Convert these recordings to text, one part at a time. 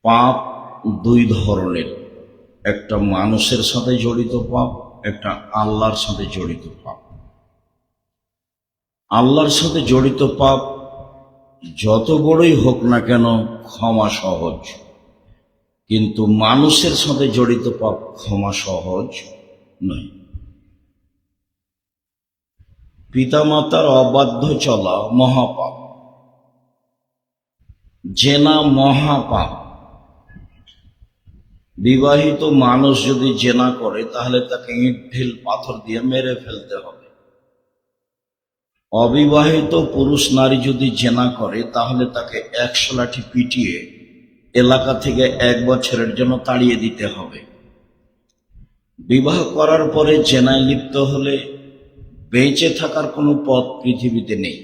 পাপ দুই ধরনের, একটা মানুষের সাথে জড়িত পাপ, একটা আল্লাহর সাথে জড়িত পাপ। আল্লাহর সাথে জড়িত পাপ যত বড়ই হোক না কেন ক্ষমা সহজ, কিন্তু মানুষের সাথে জড়িত পাপ ক্ষমা সহজ নয়। পিতামাতার অবাধ্য চলা মহাপাপ, জেনা মহাপাপ। বিবাহিত মানুষ যদি জেনা করে তাহলে তাকে ইট ঢিল পাথর দিয়ে মেরে ফেলতে হবে। অবিবাহিত পুরুষ নারী যদি জেনা করে তাহলে তাকে 100 লাঠি পিটিয়ে এলাকা থেকে 1 বছরের জন্য তাড়িয়ে দিতে হবে। বিবাহ করার পরে জেনায় লিপ্ত হলে বেঁচে থাকার কোনো পথ পৃথিবীতে নেই,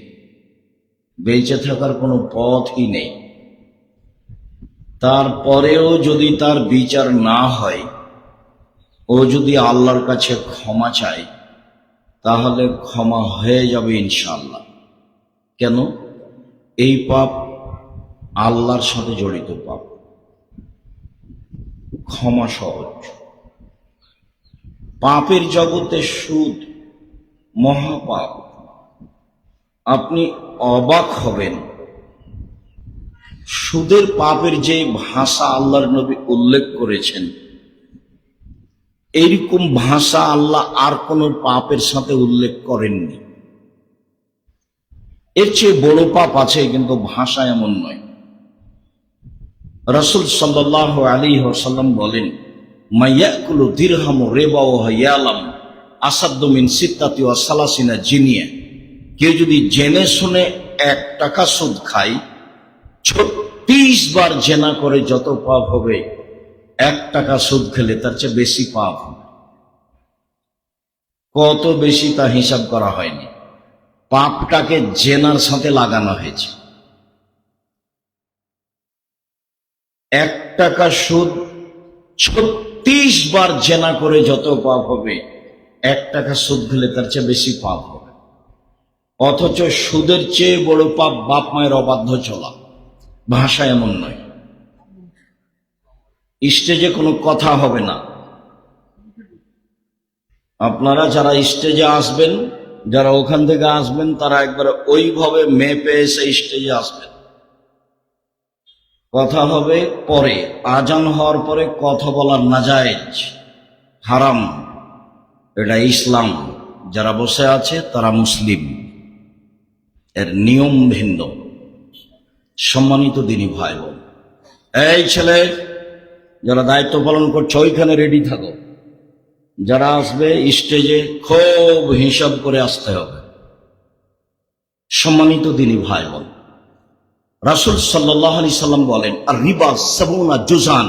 বেঁচে থাকার কোনো পথই নেই। তারপরেও যদি তার বিচার না হয়, ও যদি আল্লাহর কাছে ক্ষমা চায় তাহলে ক্ষমা হয়ে যাবে ইনশাআল্লাহ। কেন? এই পাপ আল্লাহর সাথে জড়িত পাপ, ক্ষমা সহজ। পাপের জগতে সুদ মহাপাপ। আপনি অবাক হবেন, সুদের পাপের যে ভাষা আল্লাহর নবী উল্লেখ করেছেন, এইরকম ভাষা আল্লাহ আর কোন পাপের সাথে উল্লেখ করেননি। এর চেয়ে বড় পাপ আছে, কিন্তু ভাষা এমন নয়। রাসূল সাল্লাল্লাহু আলাইহি ওয়াসাল্লাম বলেন, মাইয়াকুলু দিরহাম রিবা ওয়া ইয়ালাম আসাদ্দু মিন সিত্তাতি ওয়া সালাসিনা জিনিয়া। কেউ যদি জেনে শুনে 1 টাকা সুদ খায়, 36 বার জেনা করে যত পাপ হবে, 1 টাকা সুদ খেলে তার চেয়ে বেশি পাপ হবে। কত বেশি তা হিসাব করা হয়নি। পাপটাকে জেনার সাথে লাগানো হয়েছে। 1 টাকা সুদ 36 বার জেনা করে যত পাপ হবে, 1 টাকা সুদ খেলে তার চেয়ে বেশি পাপ হবে। অথচ সুদের চেয়ে বড় পাপ বাপ মায়ের অবাধ্য চলা। ভাষা এমন নয়। স্টেজে কোনো কথা হবে না। আপনারা যারা স্টেজে আসবেন, যারা ওখান থেকে আসবেন, তারা একবার ওইভাবে মেপে এসে স্টেজে আসবেন। কথা হবে পরে, আজান হওয়ার পরে কথা বলার নাজায়েজ, হারাম। এটা ইসলাম। যারা বসে আছে তারা মুসলিম, এর নিয়ম ভিন্ন। সম্মানিত দিনী ভাই বোন, এই ছেলে যারা দায়িত্ব পালন করছো ওইখানে রেডি থাকো। যারা আসবে স্টেজে খুব হিসাব করে আসতে হবে। সম্মানিত দিনী ভাই বোন, রাসূল সাল্লাল্লাহু আলাইহি সাল্লাম বলেন, আর রিবা সাবুনা জুজান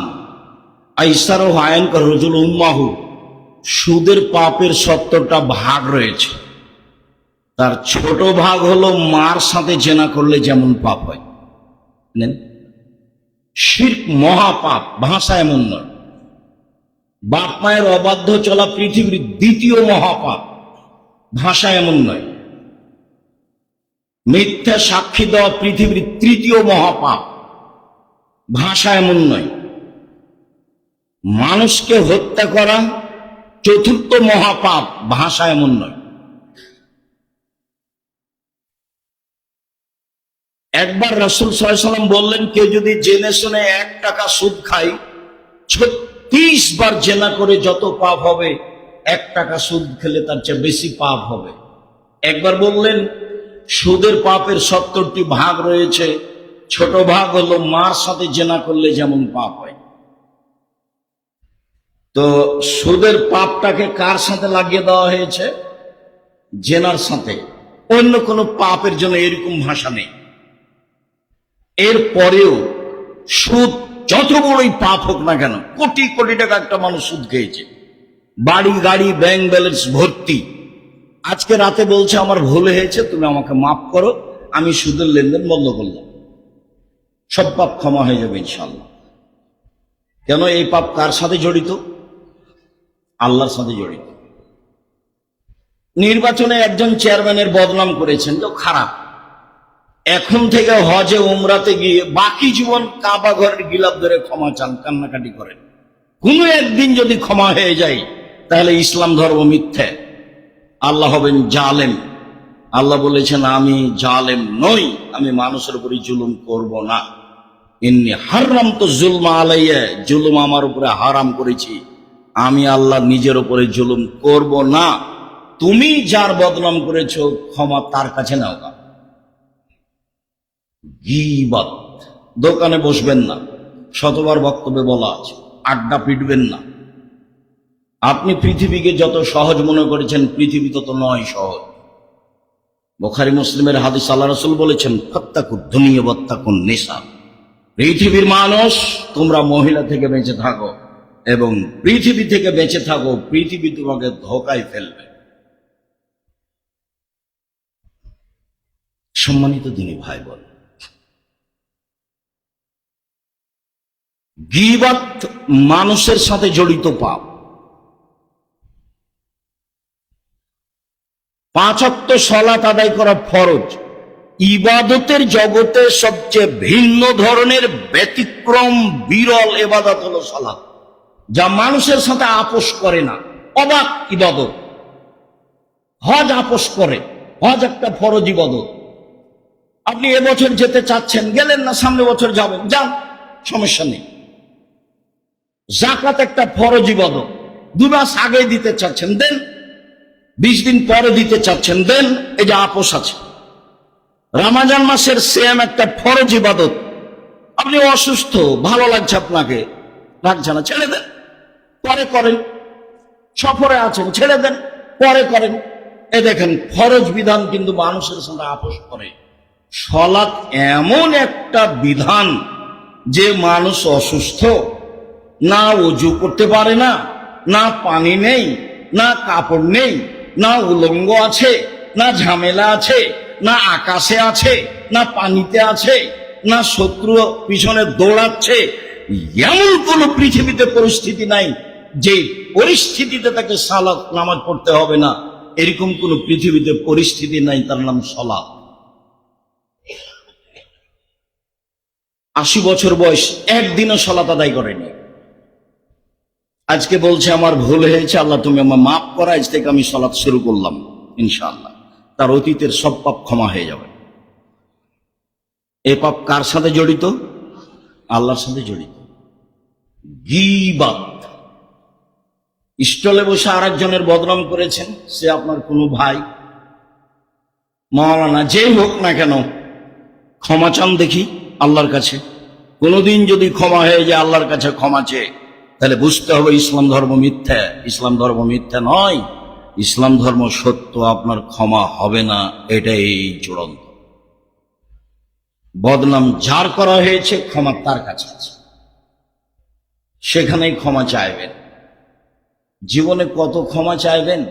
আইসারহু আয়ানকা রাজুল উম্মাহু। সুদের পাপের 70টা ভাগ রয়েছে। তার ছোট ভাগ হলো মার সাথে জেনা করলে যেমন পাপ হয়। শিরক মহাপাপ, ভাষা এমন নয়। বাপ মায়ের অবাধ্য চলা পৃথিবীর 2য় মহাপাপ, ভাষা এমন নয়। মিথ্যা সাক্ষী দেওয়া পৃথিবীর 3য় মহাপাপ, ভাষা এমন নয়। মানুষকে হত্যা করা 4র্থ মহাপাপ, ভাষা এমন নয়। একবার রাসূল সাল্লাল্লাহু আলাইহি ওয়াসাল্লাম বললেন, কেউ যদি জেনে শুনে 1 টাকা সুদ খায়, 36 বার জেনা করে যত পাপ হবে, 1 টাকা সুদ খেলে তার চেয়ে বেশি পাপ হবে। একবার বললেন, সুদের পাপের 70টি ভাগ রয়েছে। ছোট ভাগ হলো মার সাথে জেনা করলে যেমন পাপ হয়। তো সুদের পাপটাকে কার সাথে লাগিয়ে দেওয়া হয়েছে? জেনার সাথে। অন্য কোনো পাপের জন্য এরকম ভাষা নেই। এরপরেও সুদ যত বড়ই পাপ হোক না কেন, কোটি কোটি টাকা একটা মানুষ সুদ খেয়েছে, বাড়ি গাড়ি ব্যাংক ব্যালেন্স ভর্তি, আজকে রাতে বলছে আমার ভুল হয়েছে, তুমি আমাকে মাফ করো, আমি সুদের লেনদেন বন্ধ করলাম, সব পাপ ক্ষমা হয়ে যাবে ইনশাআল্লাহ। কেন? এই পাপ কার সাথে জড়িত? আল্লাহর সাথে জড়িত। নির্বাচনে একজন চেয়ারম্যানের বদনাম করেছেন, যে খারাপ, এখন থেকে হজে উমরাতে গিয়ে বাকি জীবন কাবা ঘরের গিলাপ ধরে ক্ষমা চান, কান্নাকাটি করেন। কোনো একদিন যদি ক্ষমা হয়ে যায় তাহলে ইসলাম ধর্ম মিথ্যে, আল্লাহ হবেন জালেম। আল্লাহ বলেছেন আমি জালেম নই, আমি মানুষের উপরে জুলুম করব না। ইন্নী হারামতু যুলমা আলাইয়া, জুলুম আমার উপরে হারাম করেছি, আমি আল্লাহ নিজের উপরে জুলুম করব না। তুমি যার বদনাম করেছো ক্ষমা তার কাছে নাও না। গীবত, দোকানে বসবেন না, শতবার বক্তব্যে বলা আছে, আড্ডা পিটবেন না। আপনি পৃথিবীকে যত সহজ মনে করেছেন, পৃথিবী তত নয় সহজ। বুখারী মুসলিমের হাদিস, আল্লাহ রাসূল বলেছেন ফাত্তাকুদ দুনিয়া ওয়াত্তাকুন নিসা, পৃথিবীর মানুষ তোমরা মহিলা থেকে বেঁচে থাকো এবং পৃথিবী থেকে বেঁচে থাকো, পৃথিবী তোমাকে ধোকায় ফেলবে। সম্মানিত দিনী ভাই বোন, গীবত মানুষের সাথে জড়িত পাপ। 5 ওয়াক্ত সালাত আদায় করা ফরজ। ইবাদতের জগতে সবচেয়ে ভিন্ন ধরনের ব্যতিক্রম বিরল ইবাদত হলো সালাত, যা মানুষের সাথে আপোষ করে না। অবাক ইবাদত। হজ আপোষ করে, হজ একটা ফরজ ইবাদত। আপনি এবছর যেতে চাচ্ছেন, গেলেন না, সামনে বছর যাবেন, যান, সমস্যা নেই। যাকাত একটা ফরজ ইবাদত, 2 মাস আগে দিতে চাচ্ছেন দেন, 20 দিন পরে দিতে চাচ্ছেন দেন, এই যে আপোষ আছে। রমজান মাসের সিয়াম একটা ফরজ ইবাদত, আপনি অসুস্থ, ভালো লাগছে আপনাকে, লাগছে না, ছেড়ে দেন, পরে করেন। সফরে আছেন, ছেড়ে দেন, পরে করেন। এ দেখেন ফরজ বিধান কিন্তু মানুষের সঙ্গে আপোষ করে। সালাত এমন একটা বিধান যে মানুষ অসুস্থ, না ওযু করতে পারে না, না পানি নেই, না কাপড় নেই, না উলঙ্গ আছে, না ঝামেলা আছে, না আকাশে আছে, না পানিতে আছে, না শত্রু পিছনে দৌড়াচ্ছে, এমন কোন পৃথিবীতে পরিস্থিতি নাই যে পরিস্থিতিতে তাকে সালাত নামাজ পড়তে হবে না। এরকম কোন পৃথিবীতে পরিস্থিতি নাই, তার নাম সালাত। 80 বছর বয়স, একদিনও সালাত আদায় করেনি। আজকে বলছে আমার ভুল হয়েছে, আল্লাহ তুমি আমার মাফ করা, আজ থেকে আমি সালাত শুরু করলাম, ইনশাআল্লাহ তার অতীতের সব পাপ ক্ষমা হয়ে যাবে। এই পাপ কার সাথে জড়িত? আল্লাহর সাথে জড়িত। গীবত, স্টলে বসে আরেকজনের বদনাম করেছেন, সে আপনার কোনো ভাই, মাওলানা, যেই হোক না কেন, ক্ষমা চান দেখি আল্লাহর কাছে। কোনোদিন যদি ক্ষমা হয়ে যায় আল্লাহর কাছে ক্ষমা চেয়ে, তাহলে বুঝতে হবে ইসলাম ধর্ম মিথ্যা। ইসলাম ধর্ম মিথ্যা নয়, ইসলাম ধর্ম সত্য, আপনার ক্ষমা হবে না, এটাই চূড়ান্ত। বদনাম যার করা হয়েছে ক্ষমা তার কাছে আছে, সেখানেই ক্ষমা চাইবেন। জীবনে কত ক্ষমা চাইবেন?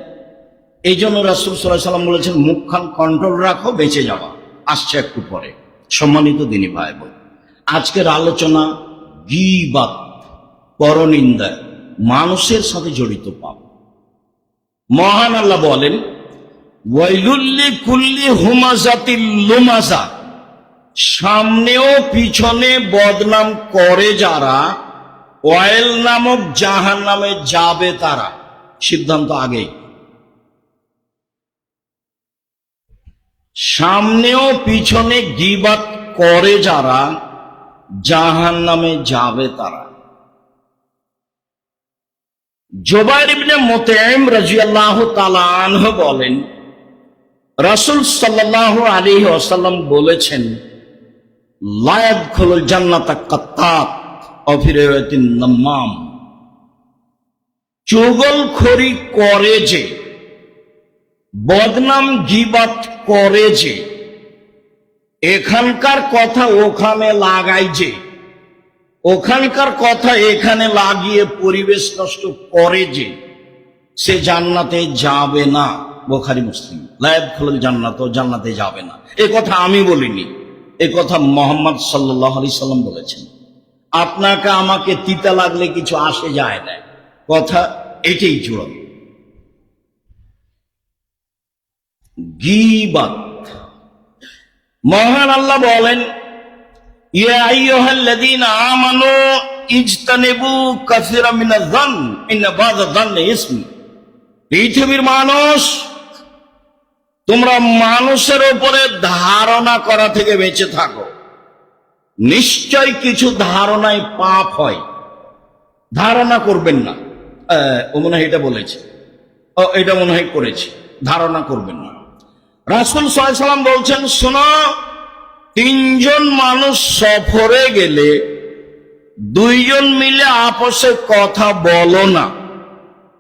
এই জন্য রাসূল সাল্লাল্লাহু আলাইহি ওয়াসাল্লাম বলেছেন মুখখান কন্ট্রোল রাখো, বেঁচে যাওয়া। আসছে একটু পরে। সম্মানিত দিনী ভাই বোন, আজকের আলোচনা গীবত, পরনিন্দা, মানুষের সাথে জড়িত পাপ। মহান আল্লাহ বলেন ওয়াইলুল লিকুল্লি হুমাযাতিল লুমাযা, সামনেও পিছনে বদনাম করে যারা, ওয়াইল নামক জাহান্নামে যাবে তারা। সিদ্ধান্ত আগেই। সামনেও পিছনে গীবত করে যারা, জাহান্নামে যাবে তারা। জুবাইর ইবনে মুতঈম রাদিয়াল্লাহু তাআলা আনহু বলেন রাসূল সাল্লাল্লাহু আলাইহি ওয়াসাল্লাম বলেছেন লা ইয়াদখুলুল জান্নাতা কাত্তাত ওয়া ফি রিওয়ায়াতিন নাম্মাম, চুগলখড়ি করে যে, বদনাম গীবত করে যে, এখানকার কথা ওখানে লাগাই যে, ওখানকার কথা এখানে লাগিয়ে পরিবেশ নষ্ট করে যে, সে জান্নাতে যাবে না। বুখারী মুসলিম। লা ইয়াদখুলুল জান্নাত, জান্নাতে যাবে না। এই কথা আমি বলিনি, এই কথা মুহাম্মদ সাল্লাল্লাহু আলাইহি সাল্লাম বলেছেন। আপনাকে আমাকে তিতা লাগলে কিছু আসে যায় না, কথা এটাই চূড়ান্ত। গীবত মহান আল্লাহ বলেন, ইয়া আইয়ুহাল্লাযীনা আমানু ইজতানিবু কাসীরাম মিনায-যন্ন ইন্না বা'যা-যন্নি ইসম। পৃথিবীর মানুষ, তোমরা মানুষের উপরে ধারণা করা থেকে বেঁচে থাকো। নিশ্চয় কিছু ধারণায় পাপ হয়, ধারণা করবেন না। ও মনে হয় এটা বলেছে, ও এটা মনে হয় করেছে, ধারণা করবেন না। রাসূল সাল্লাল্লাহু আলাইহি ওয়াসাল্লাম বলছেন, শোনো, তিনজন মানুষ সফরে গেলে দুইজন মিলে আপসে কথা বলো না।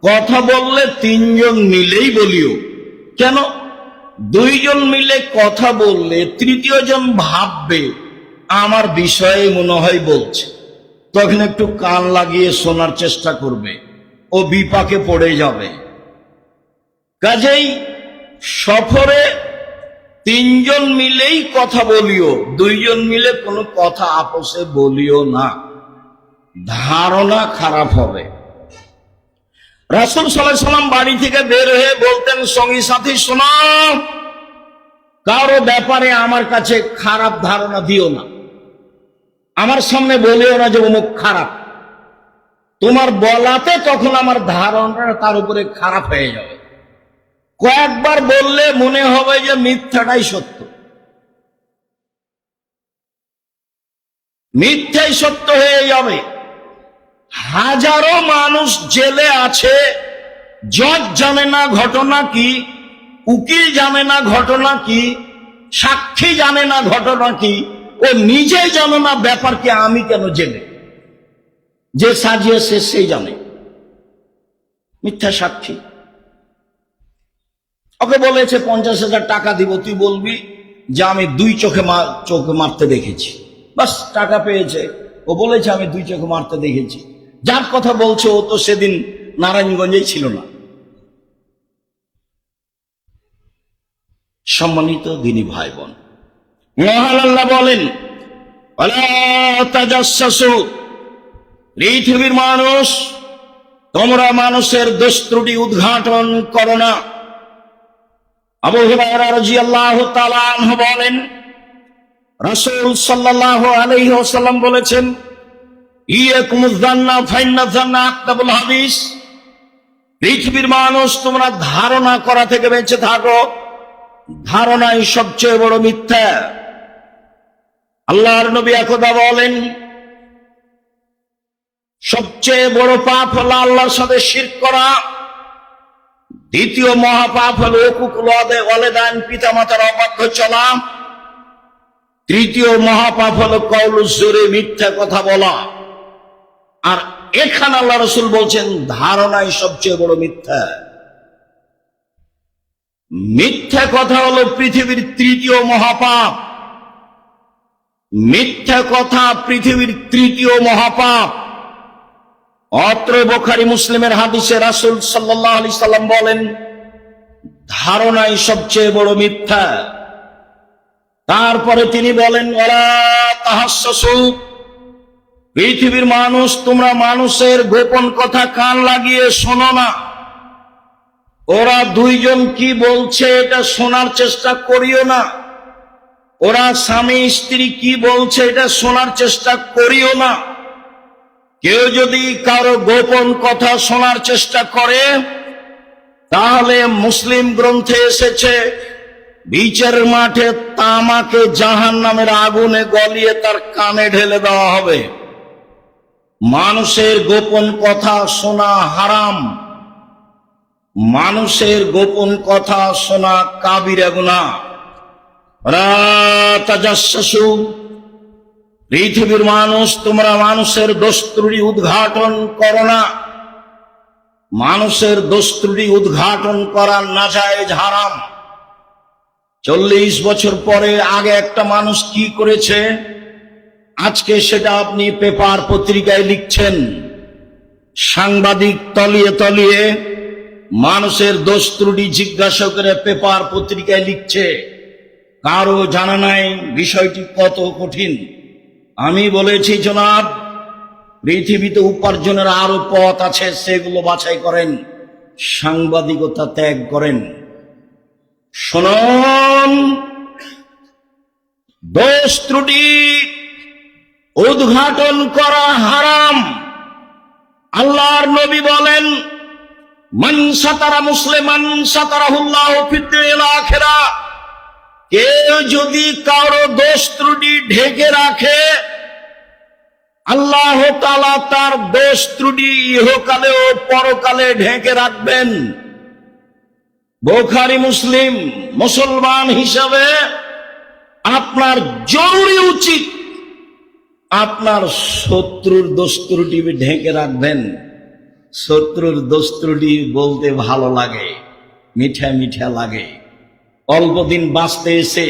কথা বললে তিনজন মিলেই বলিও। কেন? দুইজন মিলে কথা বললে তৃতীয় জন ভাববে আমার বিষয়ে মনে হয় বলছে, তখন একটু কান লাগিয়ে শোনার চেষ্টা করবে, ও বিপাকে পড়ে যাবে। কাজেই সফরে তিনজন মিলেই কথা বলিও, দুইজন মিলে কোনো কথা আপসে বলিও না, ধারণা খারাপ হবে। রাসূল সাল্লাল্লাহু আলাইহি ওয়াসাল্লাম বাড়ি থেকে বের হয়ে বলতেন সঙ্গী সাথী, শোনো, কারো ব্যাপারে আমার কাছে খারাপ ধারণা দিও না, আমার সামনে বলিও না যে অমুক খারাপ। তোমার বলাতে তখন আমার ধারণা তার উপরে খারাপ হয়ে যাবে। কয়েকবার বললে মনে হবে যে মিথ্যাটাই সত্য, মিথ্যাই সত্য হয়ে যাবে। হাজারো মানুষ জেলে আছে, জজ জানে না ঘটনা কি, উকিল জানে না ঘটনা কি, সাক্ষী জানে না ঘটনা কি, ও নিজেই জানে না ব্যাপার কি, আমি কেন জেলে। যে সাজিয়েছে সেই জানে, মিথ্যা সাক্ষী। ওকে বলেছে 50,000 টাকা দিব, তুই বলবি যে আমি দুই চোখে মারতে দেখেছি, বাস টাকা পেয়েছে। ও বলেছে আমি দুই চোখে মারতে দেখেছি। যার কথা বলছে ও তো সেদিন নারায়ণগঞ্জেই ছিল না। সম্মানিত দিনী ভাই বোন, মহান আল্লাহ বলেন, ওয়ালা তাজাসসু, পৃথিবীর মানুষ, তোমরা মানুষের দোষ ত্রুটি উদ্ঘাটন করো না। আবু হুরায়রা রাদিয়াল্লাহু তাআলা আনহু বলেন, রাসূল সাল্লাল্লাহু আলাইহি ওয়াসাল্লাম বলেছেন, ইয়াকুমুয যান্না ফাইন্না যান্না আকতাবুল হাদিস। পৃথিবীর মানুষ, তোমরা ধারণা করা থেকে বেঁচে থাকো, ধারণাই সবচেয়ে বড় মিথ্যা। আল্লাহর নবী একদা বলেন, সবচেয়ে বড় পাপ হলো আল্লাহর সাথে শিরক করা, দ্বিতীয় মহাপাপ হলো উকুকুল ওয়ালিদাইন, পিতামাতার অবাধ্য চলা, তৃতীয় মহাপাপ হলো কওলুজ জুরি, মিথ্যা কথা বলা। আর এখানে আল্লাহ রাসূল বলছেন ধারণাই সবচেয়ে বড় মিথ্যা। মিথ্যা কথা হলো পৃথিবীর তৃতীয় মহাপাপ, মিথ্যা কথা পৃথিবীর তৃতীয় মহাপাপ। অত্র বুখারী মুসলিমের হাদিসে রাসূল সাল্লাল্লাহু আলাইহি সাল্লাম বলেন, ধারণাই সবচেয়ে বড় মিথ্যা। তারপরে তিনি বলেন, ওয়ালা তাহাসসু, পৃথিবীর মানুষ, তোমরা মানুষের গোপন কথা কান লাগিয়ে শোনো না। ওরা দুইজন কি বলছে এটা শোনার চেষ্টা করিও না। ওরা স্বামী স্ত্রী কি বলছে এটা শোনার চেষ্টা করিও না। কেউ যদি কারো গোপন কথা শোনার চেষ্টা করে, তাহলে মুসলিম গ্রন্থে এসেছে বিচারের মাঠে তামাকে জাহান্নামের আগুনে গলিয়ে তার কানে ঢেলে দেওয়া হবে। মানুষের গোপন কথা শোনা হারাম, মানুষের গোপন কথা শোনা কাবিরা গুনাহ। ওয়ালা তাজাসসু, পৃথিবীর মানুষ, তোমরা মানুষের দোষ ত্রুটি উদ্ঘাটন করো না। মানুষের দোষ ত্রুটি উদ্ঘাটন করা নাজায়েজ, হারাম। 40 বছর পরে আগে একটা মানুষ কি করেছে, আজকে সেটা আপনি পেপার পত্রিকায় লিখছেন। সাংবাদিক তলিয়ে তলিয়ে মানুষের দোষ ত্রুটি জিজ্ঞাসা করে পেপার পত্রিকায় লিখছে, কারো জানা নাই বিষয়টি কত কঠিন। আমি বলেছি, জনাব, পৃথিবীতে উপার্জনের আরো পথ আছে, সেগুলো বাছাই করেন, সাংবাদিকতা ত্যাগ করেন। শুনুন, দোষ ত্রুটি উদ্ঘাটন করা হারাম। আল্লাহর নবী বলেন, মান সাতারা মুসলিমান সাতারাহুল্লাহু ফিদ দুনিয়াল আখিরাহ। কেউ যদি কারো দোষ ত্রুটি ঢেকে রাখে, আল্লাহ তাআলা তার দোষ ত্রুটি ইহকালে ও পরকালে ঢেকে রাখবেন। বুখারী মুসলিম। মুসলমান হিসাবে আপনার জরুরি উচিত আপনার শত্রুর দোষ ত্রুটি ঢেকে রাখবেন। শত্রুর দোষ ত্রুটি বলতে ভালো লাগে, মিঠা মিঠা লাগে। অল্প দিন বাঁচতে এসে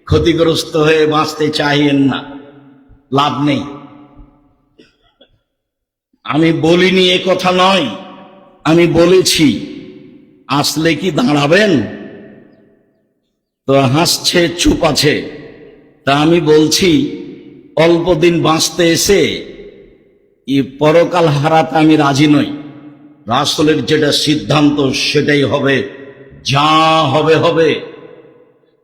ক্ষতিগ্রস্ত হয়ে বাঁচতে চাইেন না, লাভ নেই। আমি বলিনি এ কথা নয়, আমি বলেছি। আসলে কি দাঁড়াবেন? তো হাসছে, চুপ আছে। তা আমি বলছি, অল্প দিন বাঁচতে এসে পরকাল হারাতে আমি রাজি নই। রাসূলের যেটা সিদ্ধান্ত সেটাই হবে, যা হবে হবে।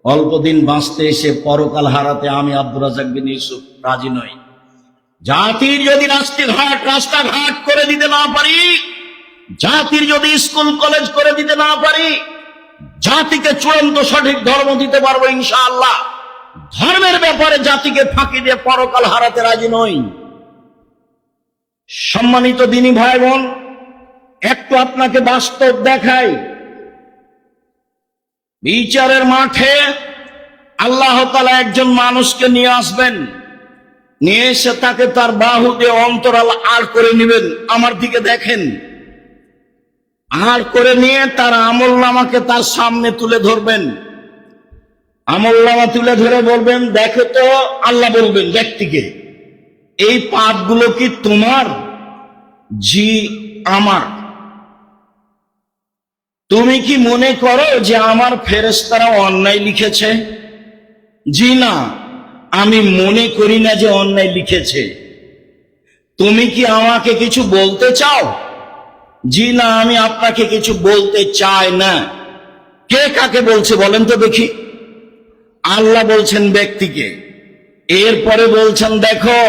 অল্প দিন বাঁচতে এসে পরকাল হারাতে আমি আব্দুর রাজ্জাক বিন ইউসুফ রাজি নই। জাতির যদি রাস্তাঘাট করে দিতে না পারি, জাতির যদি স্কুল কলেজ করে দিতে না পারি, জাতিকে চূড়ান্ত সঠিক ধর্ম দিতে পারবো ইনশাআল্লাহ। ধর্মের ব্যাপারে জাতিকে ফাঁকি দিয়ে পরকাল হারাতে রাজি নই। সম্মানিত দিনী ভাই বোন, একটু আপনাকে বাস্তব দেখাই। বিচারের মাঠে আল্লাহ তাআলা একজন মানুষকে নিয়ে আসবেন, নিয়ে এসে তাকে তার বাহু দিয়ে অন্তরাল আড় করে নেবেন। আমার দিকে দেখেন। আড় করে নিয়ে তার আমলনামাকে তার সামনে তুলে ধরবেন। আমলনামা তুলে ধরে বলবেন, দেখো তো, আল্লাহ বলবেন ব্যক্তিকে, এই পাপগুলো কি তোমার? জি আমার। তুমি কি মনে করো যে আমার ফেরেশতারা অন্যায় লিখেছে? জি না, আমি মনে করি না যে অন্যায় লিখেছে। তুমি কি আমাকে কিছু বলতে চাও? জি না, আমি আপনাকে কিছু বলতে চাই না। কে কাকে বলছে বলেন তো দেখি? আল্লাহ বলছেন ব্যক্তিকে। এরপরে বলছেন, দেখো,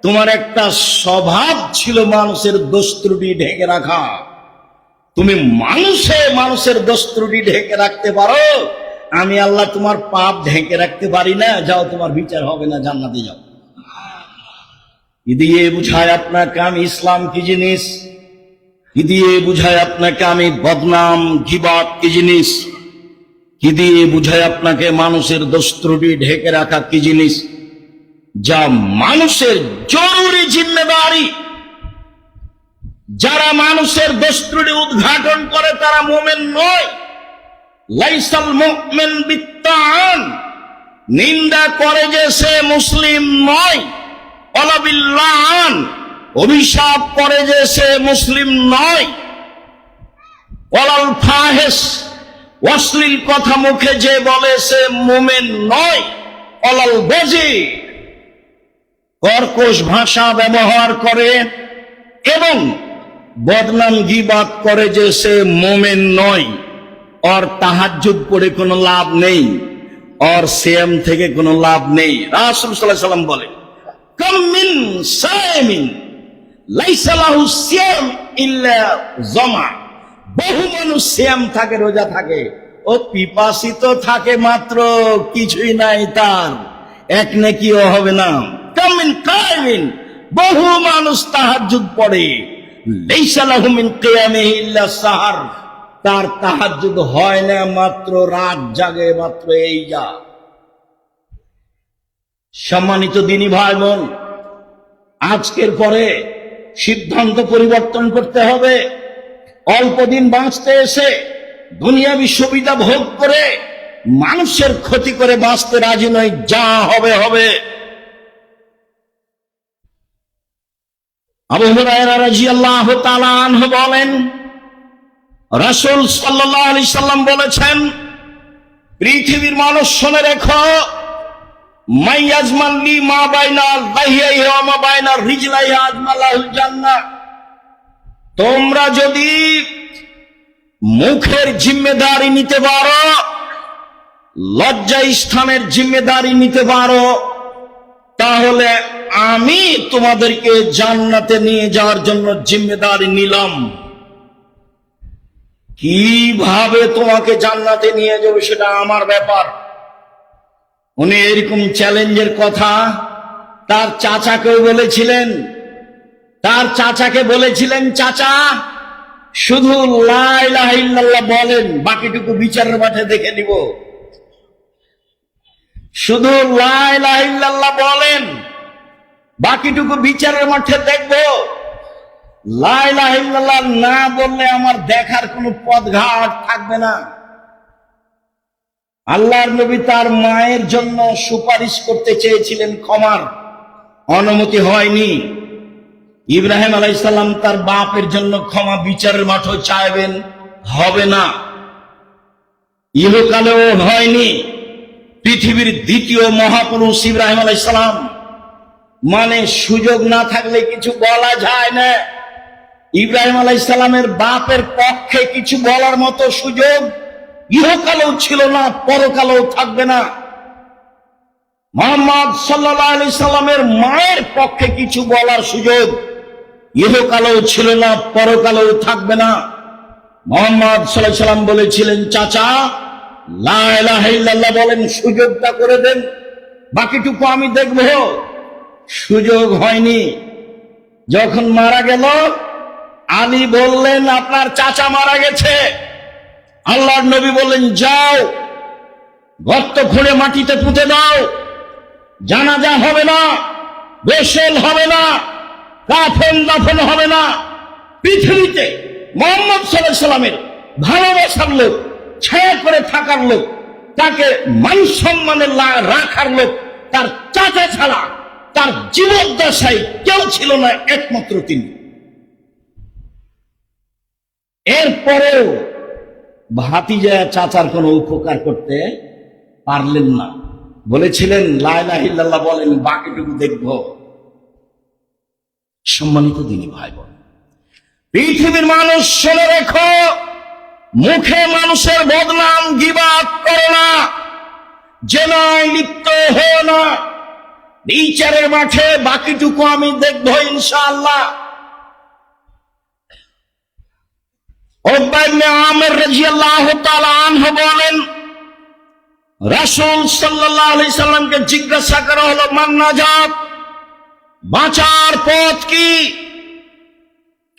তোমার একটা স্বভাব ছিল মানুষের দোষ ত্রুটি ঢেকে রাখা। তুমি মানুষের দোষ ত্রুটি ঢেকে রাখতে পারো, আমি আল্লাহ তোমার পাপ ঢেকে রাখতে পারি না। যাও, তোমার বিচার হবে না, জান্নাতে যাও। কি দিয়ে বুঝায় আপনাকে আমি ইসলাম কি জিনিস? কি দিয়ে বুঝায় আপনাকে আমি বদনাম গীবত কি জিনিস? কি দিয়ে বুঝায় আপনাকে মানুষের দোষ ত্রুটি ঢেকে রাখা কি জিনিস? যা মানুষের জরুরি জিম্মেদারি। যারা মানুষের দোষ ত্রুটি উদ্ঘাটন করে তারা মুমিন নয়। লাইসাল মুমিন বিত্তান। নিন্দা করে যে সে মুসলিম নয়। ওয়ালা বিল্লান। অভিশাপ করে যে সে মুসলিম নয়। ওয়ালাল ফাহিশ। অশ্লীল কথা মুখে যে বলে সে মুমিন নয়। ওয়ালাল বাজি। কর্কশ ভাষা ব্যবহার করে এবং বদনাম গীবত করে যে সে মুমিন নয়। और তাহাজ্জুদ পড়ে কোনো লাভ নেই, और সিয়াম থেকে কোনো লাভ নেই। রাসূল সাল্লাল্লাহু আলাইহি ওয়াসাল্লাম বলেন, কাম মিন সাইমিন লাইসা লাহু সিয়াম ইল্লা জামা। বহু মানুষ সিয়াম থাকে, রোজা থাকে, ও পিপাসিত থাকে মাত্র, কিছুই নাই তার, এক নেকিও হবে না। কাম মিন কাইমিন, বহু মানুষ তাহাজ্জুদ পড়ে, লাইসা লাহু মিন কিয়ামিহি ইল্লা সাহার, তার তাহাজ্জুদ হয় না, মাত্র রাত জাগে, মাত্র এই যা। সম্মানিত দিনী ভাই বোন, আজকের পরে সিদ্ধান্ত পরিবর্তন করতে হবে। অল্প দিন বাঁচতে এসে দুনিয়াবি সুবিধা ভোগ করে মানুষের ক্ষতি করে বাঁচতে রাজি নয়। যা হবে হবে। আবু হুরায়রা রাদিয়াল্লাহু তাআলা আনহু বলেন, রাসূল সাল্লাল্লাহু আলাইহি সাল্লাম বলেছেন, পৃথিবীর মানুষ শুনে রেখো, মাইয়াজমান লি মা বাইনা লাহিয়াহি ওয়া মা বাইনা রিজলাইহি আজমালাহুল জান্নাহ। তোমরা যদি মুখের জিম্মেদারি নিতে পারো, লজ্জা স্থানের জিম্মেদারি নিতে পারো, তাহলে আমি তোমাদেরকে জান্নাতে নিয়ে যাওয়ার জন্য জিম্মেদারি নিলাম। কিভাবে তোমাকে জান্নাতে নিয়ে যাবে সেটা আমার ব্যাপার। উনি এরকম চ্যালেঞ্জের কথা তার চাচাকেও বলেছিলেন। তার চাচাকে বলেছিলেন, চাচা শুধু লা ইলাহা ইল্লাল্লাহ বলেন, বাকিটুকু বিচারের মাঠে দেখে নিব। শুধু লা ইলাহা ইল্লাল্লাহ বলেন, বাকিটুকু বিচারের মাঠে দেখব। লা ইলাহা ইল্লাল্লাহ না বললে আমার দেখার কোনো পথঘাট থাকবে না। আল্লাহর নবী তার মায়ের জন্য সুপারিশ করতে চেয়েছিলেন, ক্ষমার অনুমতি হয়নি। ইব্রাহিম আলাইহিস সালাম তার বাপের জন্য ক্ষমা বিচারের মাঠে চাইবেন, হবে না, ইহকালেও হয়নি। পৃথিবীর দ্বিতীয় মহাপুরুষ ইব্রাহিম আলাইহিস সালাম, মানে সুযোগ না থাকলে কিছু বলা যায় না। ইব্রাহিম আলাইহিস সালামের বাপের পক্ষে কিছু বলার মতো সুযোগ ইহকালেও ছিল না, পরকালেও থাকবে না। মুহাম্মদ সাল্লাল্লাহু আলাইহি সাল্লামের মায়ের পক্ষে কিছু বলার সুযোগ ইহকালেও ছিল না, পরকালেও থাকবে না। মুহাম্মদ সাল্লাল্লাহু আলাইহি সাল্লাম বলেছিলেন, চাচা লা ইলাহা ইল্লাল্লাহ বলেন, সুযোগটা করে দেন, বাকিটুকু আমি দেখব। সুযোগ হয়নি। যখন মারা গেল, আলী বললেন, আপনার চাচা মারা গেছে। আল্লাহর নবী বললেন, যাও গর্ত খুঁড়ে মাটিতে পুঁতে দাও, জানাজা হবে না, গোসল হবে না, কাফন দাফন হবে না। পৃথিবীতে মুহাম্মদ সাল্লাল্লাহু আলাইহি সাল্লামের ভালোবাসার লোক, ছায়া করে থাকার লোক, তাকে মান সম্মানে রাখার লোক তার চাচা ছাড়া তার জীবদ্দশায় কেউ ছিল না, একমাত্র তিনি। এরপরেও ভাতিজা চাচার কোনো উপকার করতে পারলেন না, বলেছিলেন লা ইলাহা ইল্লাল্লাহ বলেন, বাকিটুকু দেখব। সম্মানিত দিনী ভাই বোন, পৃথিবীর মানুষ শুনে রেখো, মুখে মানুষের বদনাম গীবাত করো না, জেনায় লিপ্ত হও না। বিচারের মাঠে বাকিটুকু আমি দেখব ইনশাআল্লাহ। উকবা ইবনে আমির রাদিয়াল্লাহু তাআলা আনহু বলেন, রাসূল সাল্লাল্লাহু আলাইহি সাল্লামকে জিজ্ঞাসা করা হলো, মান নাজাত, বাঁচার পথ কি?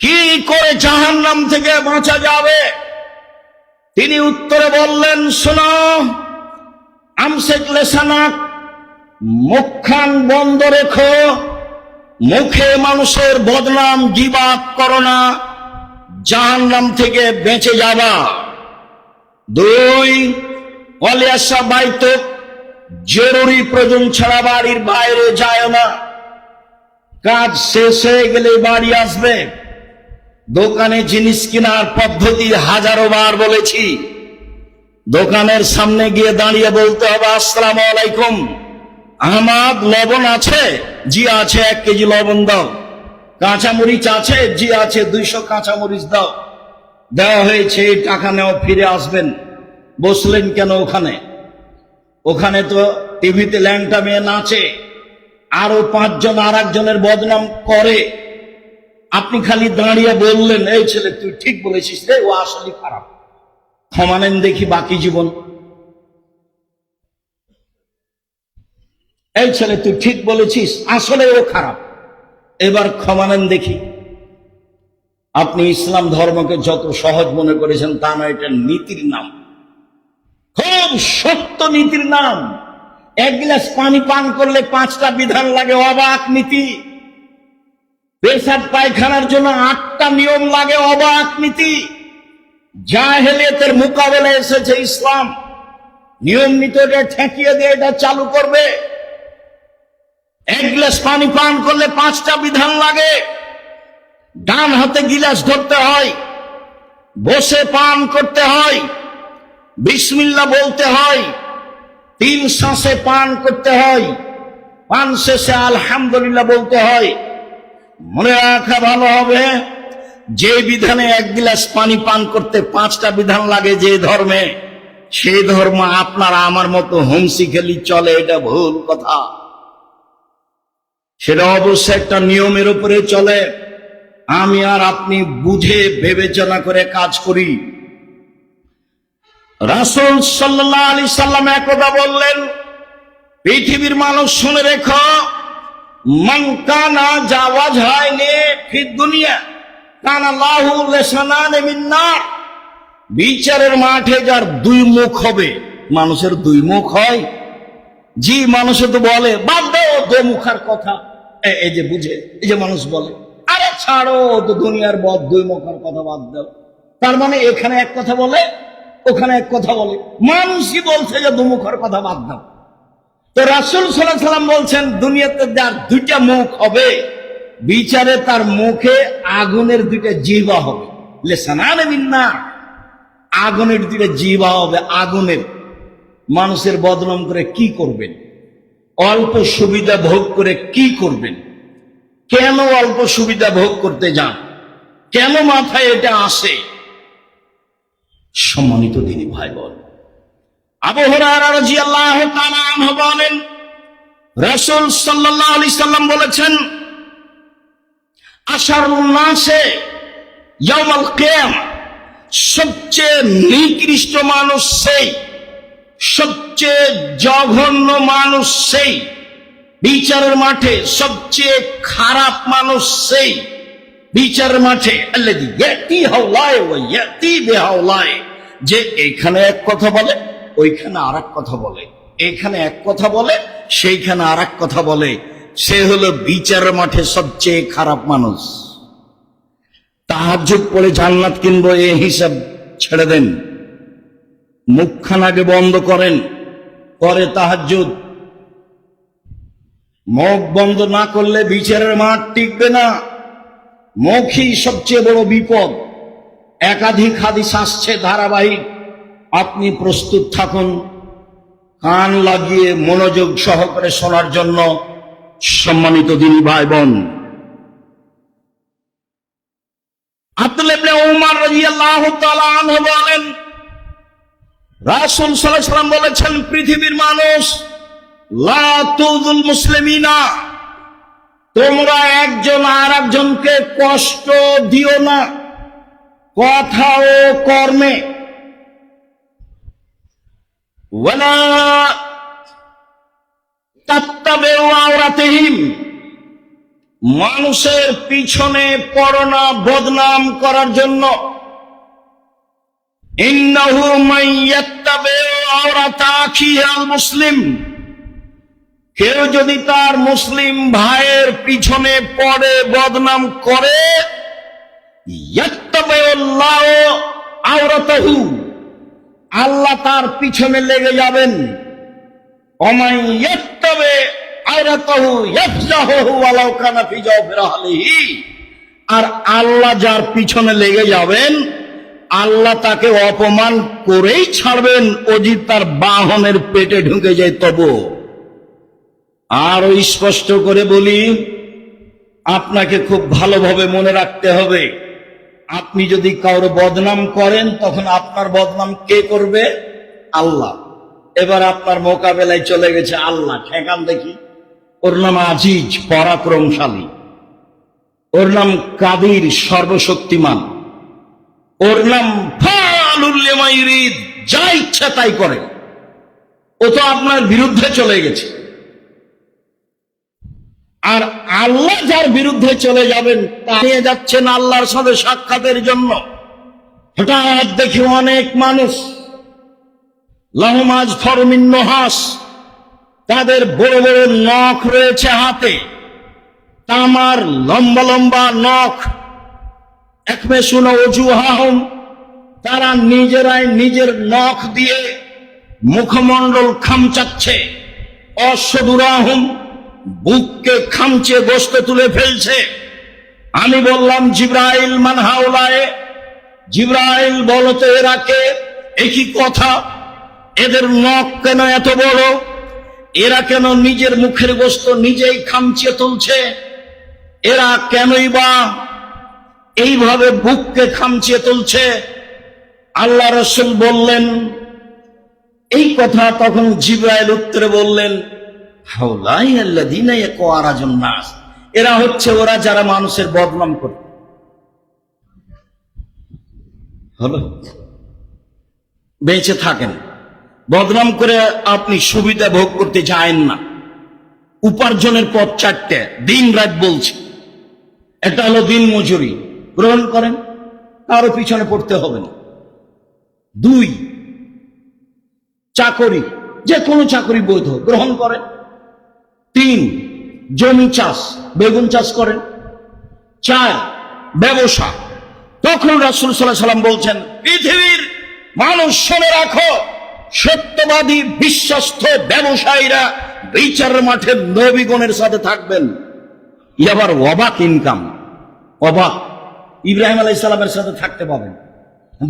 কি করে জাহান্নাম থেকে বাঁচা যাবে? তিনি উত্তরে বললেন, শোনো, আমসিক লিসানাক, মুখখান বন্ধ রেখো, মুখে মানুষের বদনাম গীবাত করো না, জাহান্নাম থেকে বেঁচে যাবা। 2, ওয়ালিয়াসা বাইতুক, জরুরি প্রয়োজন ছাড়া বাড়ির বাইরে যায় না। কাজ শেষ হয়ে গেলে বাড়ি আসবে। দোকানে জিনিস কেনার পদ্ধতি হাজারো বার বলেছি। দোকানের সামনে গিয়ে দাঁড়িয়ে বলতে হবে, আসসালামু আলাইকুম, আহমদ লবণ আছে? জি আছে, 1 কেজি লবণ দাও। কাঁচামরিচ আছে? জি আছে, 200 কাঁচামরিচ দাও। দেওয়া হয়েছে, টাকা নেওয়া, ফিরে আসবেন। বসলেন কেন ওখানে? ওখানে তো টিভিতে ল্যাংটা মেয়ে নাচে, আরো 5 জন আর একজনের বদনাম করে। আপনি খালি দাঁড়িয়ে বললেন, এই ছেলে তুই ঠিক বলেছিস রে, ও আসলে খারাপ, ক্ষমা নেন দেখি বাকি জীবন। এই ছেলে তুই ঠিক বলেছিস, আসলে ও খারাপ, এবার ক্ষমা নেন দেখি। আপনি ইসলাম ধর্মকে যত সহজ মনে করেছেন তা না, এটা নীতির নাম, খুব সত্য নীতির নাম। 1 গ্লাস পানি পান করলে 5টা বিধান লাগে, অবাক নীতি। পেশাব পায়খানার জন্য 8টা নিয়ম লাগে, অবাক নীতি। জাহেলিয়াতের মোকাবেলায় এসেছে ইসলাম, নিয়ম নীতিটা ঠেকিয়ে দিয়ে এটা চালু করবে। 1 গ্লাস পানি পান করলে 5টা বিধান লাগে। ডান হাতে গিলাস ধরতে হয়, বসে পান করতে হয়, বিসমিল্লাহ বলতে হয়, 3 শ্বাসে পান করতে হয়, পান শেষে আলহামদুলিল্লাহ বলতে হয়। মনে রাখা ভালো হবে, যে বিধানে 1 গ্লাস পানি পান করতে 5টা বিধান লাগে, যে ধর্মে সেই ধর্ম আপনার আমার মতো হোমসি খেলি চলে, এটা ভুল কথা। সেটা অবশ্যই একটা নিয়মের উপরে চলে। আমি আর আপনি বুঝে বিবেচনা করে কাজ করি। রাসূল সাল্লাল্লাহু আলাইহি সাল্লাম একদা বললেন, পৃথিবীর মানুষ শুনে রেখো, মান কানা জাওয়াজহাইনি ফিদ দুনিয়া কানা লাহু লিসানান মিন নার। বিচারের মাঠে যার দুই মুখ হবে। মানুষের দুই মুখ হয়? জি, মানুষে তো বলে বাদ দাও দুই মুখার কথা, এই যে বুঝে, এই যে মানুষ বলে আরে ছাড়ো তো দুনিয়ার বদ, দুই মুখার কথা বাদ দাও। তার মানে এখানে এক কথা বলে, ওখানে এক কথা বলে। মানুষই বলছে যে দুমুখের কথা বাদ দাও। তো রাসূল সাল্লাল্লাহু আলাইহি সাল্লাম বলছেন, দুনিয়াতে যার দুইটা মুখ হবে, বিচারে তার মুখে আগুনের দুইটা জিহ্বা হবে। লিসানান মিন নার, আগুনের দুইটা জিহ্বা হবে, আগুনের। মানুষের বদনাম করে কি করবেন? অল্প সুবিধা ভোগ করে কি করবেন? কেন অল্প সুবিধা ভোগ করতে যান? কেন মাথায় এটা আসে? সম্মানিত দিনী ভাই বোন, আবু হুরায়রা রাদিয়াল্লাহু তাআলা আনহু বলেন, রাসূল সাল্লাল্লাহু আলাইহি সাল্লাম বলেছেন, আশারুন নাসে ইয়াউমাল কিয়ামা, সবচেয়ে নিকৃষ্ট মানুষ সেই, সবচেয়ে জঘন্য মানুষ সেই, বিচারের মাঠে সবচেয়ে খারাপ মানুষ সেই, বিচারের মাঠে আল্লাযী ইয়াতি হাওলায় ওয়া ইয়াতি বিহাওলায়, যে এখানে এক কথা বলে, ওইখানে আরেক কথা বলে, এখানে এক কথা বলে, সেইখানে আরেক কথা বলে। সে হলো বিচারের মাঠে সবচেয়ে খারাপ মানুষ। তাহাজ্জুদ পড়ে জান্নাত কিনবো, এই হিসাব ছেড়ে দেন। মুখখান আগে বন্ধ করেন, পরে তাহাজ্জুদ। মুখ বন্ধ না করলে বিচারের মাঠ টিকবে না। মুখই সবচেয়ে বড় বিপদ। একাধিক হাদিস আসছে ধারাবাহিক, আপনি প্রস্তুত থাকুন কান লাগিয়ে মনোযোগ সহকারে শোনার জন্য। সম্মানিত দিনী ভাই বোন, আব্দুল্লাহ ইবনে উমর রাদিয়াল্লাহু তাআলা আনহু বলেন, রাসূল সাল্লাল্লাহু আলাইহি সাল্লাম বলেছেন, পৃথিবীর মানুষ লা তুযুল মুসলিমিনা, তোমরা একজন আর একজনকে কষ্ট দিও না কথা ও কর্মে। ওয়ালা তাত্তাবিউ আওরাতিহিম, মানুষের পিছনে পড়ো না বদনাম করার জন্য। ইন্নাহু মান ইয়াত্তাবিউ আওরাতা আখিহিল মুসলিম, কেউ যদি তার মুসলিম ভাইয়ের পিছনে পড়ে বদনাম করে, ইয়াত্তাবিউল্লাহু আওরাতাহু, আল্লাহ তার পিছনে লেগে যাবেন। ওমান ইয়াত্তাবি আওরাতাহু ইয়াফজাহু ওয়ালাউ কানা ফি জাওফি রাহলিহি, আর আল্লাহ যার পিছনে লেগে যাবেন, আল্লাহ তাকে অপমান করেই ছাড়বেন, অজি তার বাহনের পেটে ঢুকে যায় তবু। আরো স্পষ্ট করে বলি, আপনাকে খুব ভালোভাবে মনে রাখতে হবে, আপনি যদি কারো বদনাম করেন, তখন আপনার বদনাম কে করবে? আল্লাহ। এবার আপনার মোকাবেলায় চলে গেছে আল্লাহ। ঠেকান দেখি। ওর নাম আজিজ, পরাক্রমশালী। ওর নাম কাদির, সর্বশক্তিমান। ওর নাম ফাআলুল লিমা ইউরিদ, যা ইচ্ছা তাই করে। ও তো আপনার বিরুদ্ধে চলে গেছে। আর আল্লাহ যার বিরুদ্ধে চলে যাবেন, তা নিয়ে যাচ্ছেন আল্লাহর সাথে সাক্ষাতের জন্য। হঠাৎ দেখি অনেক মানুষ, লাহুম আযফারু মিন নুহাস, তাদের বড় বড় নখ রয়েছে হাতে, তামার লম্বা লম্বা নখ। একমেশুনা ওজুহাহুম, তারা নিজেরাই নিজের নখ দিয়ে মুখমণ্ডল খামচাচ্ছে। অসদুরাহুম, বুককে খামচে গোশত তুলে ফেলছে। আমি বললাম, জিবরাইল মান হাউলায়ে, জিবরাইল বলো তো এরা কে? একই কথা, এদের নখ কেন এত বড়? এরা কেন নিজের মুখের গোশত নিজেই খামচে তুলছে? এরা কেনই বা এইভাবে বুককে খামচে তুলছে? আল্লাহ রাসূল বললেন, এই কথা তখন জিবরাইল উত্তরে বললেন, হাউলাই আল্লাযীনা ইয়াকুরাজুন নাস, এরা হচ্ছে ওরা যারা মানুষের বদনাম করে। হলো, বেঁচে থাকেন, বদনাম করে আপনি সুবিধা ভোগ করতে যায়েন না। উপার্জনের পথ চারটে, দিন রাত বলছে। একটা হলো দিন মজুরি, গ্রহণ করেন, কারো পিছনে পড়তে হবে না। 2, চাকরি, যে কোনো চাকরি বৈধ, গ্রহণ করেন। 3, জমি চাষ, বেগুন চাষ করেন। 4, ব্যবসা। তখন রাসূল সাল্লাল্লাহু আলাইহি ওয়াসাল্লাম বলছেন, পৃথিবীর মানুষ শুনে রাখো, সত্যবাদী বিশ্বস্ত ব্যবসায়ীরা বিচারের মাঠে নবীগণের সাথে থাকবেন। আবার অবাক ইনকাম, অবাক, ইব্রাহিম আলাইহিস সালামের সাথে থাকতে পাবেন।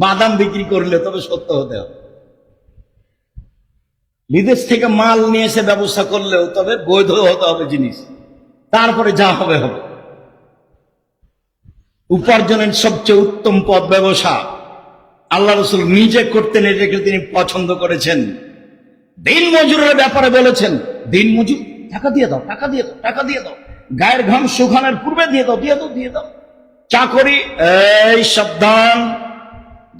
বাদাম বিক্রি করলে তবে সত্য হতে হবে। বিদেশ থেকে মাল নিয়ে এসে ব্যবসা করলেও তবে বৈধ হতে হবে জিনিস, তারপরে যা হবে হবে। উপার্জনের সবচেয়ে উত্তম পথ ব্যবসা। আল্লাহ রাসূল নিজে করতেন, এটাকে তিনি পছন্দ করেছেন। দিন মজুরের ব্যাপারে বলেছেন, দিন মজুর, টাকা দিয়ে দাও, টাকা দিয়ে দাও, টাকা দিয়ে দাও, গায়ের ঘাম শুকানোর পূর্বে দিয়ে দাও, দিয়ে দাও, দিয়ে দাও। চাকরি, এই সাবধান,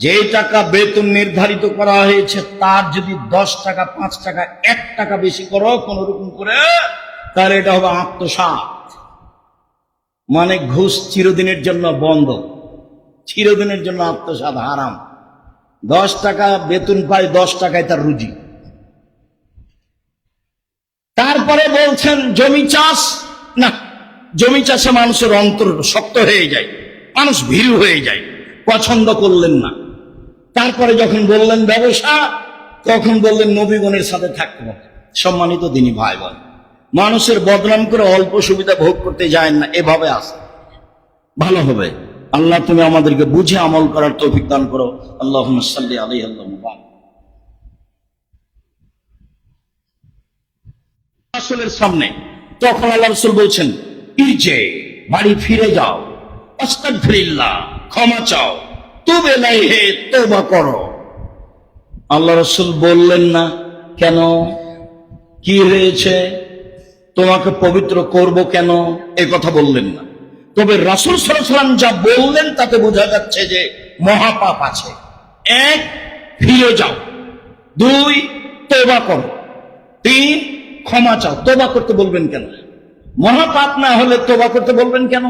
যে টাকা বেতন নির্ধারিত করা হয়েছে তার যদি 10 টাকা, 5 টাকা, 1 টাকা বেশি করো কোন রকম করে, তাহলে এটা হবে আত্মসাৎ। মানে ঘুষ চিরদিনের জন্য বন্ধ, চিরদিনের জন্য আত্মসাৎ হারাম। 10 টাকা বেতন পায়, 10 টাকায় তার রুজি। তারপরে বলছেন জমি চাষ, না, জমি চাষে মানুষের অন্তর শক্ত হয়ে যায়, মানুষ ভীরু হয়ে যায়, পছন্দ করলেন না। তারপরে যখন বললেন ব্যবসা, তখন বললেন নবীগণের সাথে থাকতে হবে। সম্মানিত দিনী ভাই বোন, মানুষের বদনাম করে অল্প সুবিধা ভোগ করতে যায় না, এভাবে আসে, ভালো হবে। আল্লাহ তুমি আমাদেরকে বুঝে আমল করার তৌফিক দান করো। আল্লাহুম্মা সাল্লি আলাইহি ওয়া রাসূলের সামনে তখন আল্লাহ রাসূল বলছেন, ইরজে, বাড়ি ফিরে যাও, আস্তাগফিরুল্লাহ, ক্ষমা চাও, তুব ইলাইহি, তওবা করো। আল্লাহ রাসূল বললেন না, কেন, কি হয়েছে, তোমাকে পবিত্র করব কেন, এই কথা বললেন না। তবে রাসূল সাল্লাল্লাহু আলাইহি ওয়াসাল্লাম যা বললেন তাতে বোঝা যাচ্ছে যে মহাপাপ আছে। 1, ফিরে যাও। 2, তওবা করো। 3, ক্ষমা চাও। তওবা করতে বলবেন কেন? মহাপাপ না হলে তওবা করতে বলবেন কেন?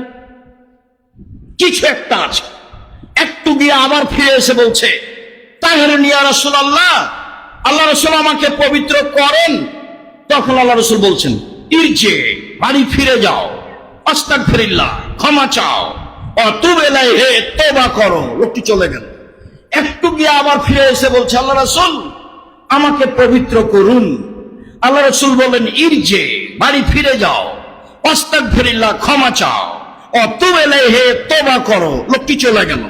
কিছু একটা আছে। একটু গিয়ে আবার ফিরে এসে বলছে, তাহরিন ইয়া রাসূলুল্লাহ, আল্লাহ রাসূল আমাকে পবিত্র করেন। তখন আল্লাহ রাসূল বলছেন, ইরজে, বাড়ি ফিরে যাও, আস্তাগফিরুল্লাহ, ক্ষমা চাও, তুব ইলাইহি, তওবা করো। লোকটি চলে গেল। একটু গিয়ে আবার ফিরে এসে বলছে, আল্লাহ রাসূল আমাকে পবিত্র করুন। আল্লাহ রাসূল বলেন, ইরজে, বাড়ি ফিরে যাও, আস্তাগফিরুল্লাহ, ক্ষমা চাও, তুব ইলাইহি, তওবা করো। লোকটি চলে গেল।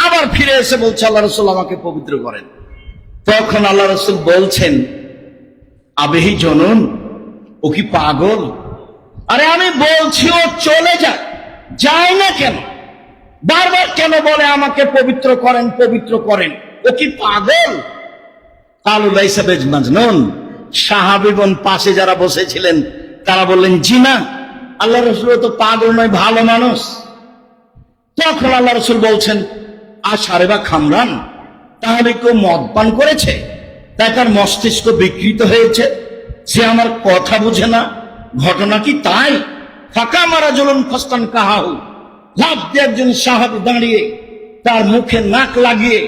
আবার ফিরে এসে বলছে, আল্লাহ রাসূল আমাকে পবিত্র করেন। তখন আল্লাহ রাসূল বলছেন, আবেহি জনন, ও কি পাগল? আরে আমি বলছি ও চলে যায়, যায় না কেন? বারবার কেন বলে আমাকে পবিত্র করেন, পবিত্র করেন? ও কি পাগল? কালু লাইসা বিমাজনুন, সাহাবীগণ পাশে যারা বসেছিলেন তারা বললেন, জি না, আল্লাহ রাসূল তো পাগল নয়, ভালো মানুষ। তখন আল্লাহ রাসূল বলছেন, আশারে বা খামরান, তাহলে কেউ মদ পান করেছে, তাই তার মস্তিষ্ক বিকৃত হয়েছে, সে আমার কথা বুঝে না। ঘটনা কি তাই? ফাঁকা মারা জ্বলন ফস্তান কাহাহু, লাভ দিয়ে একজন সাহাবী দাঁড়িয়ে তার মুখে নাক লাগিয়ে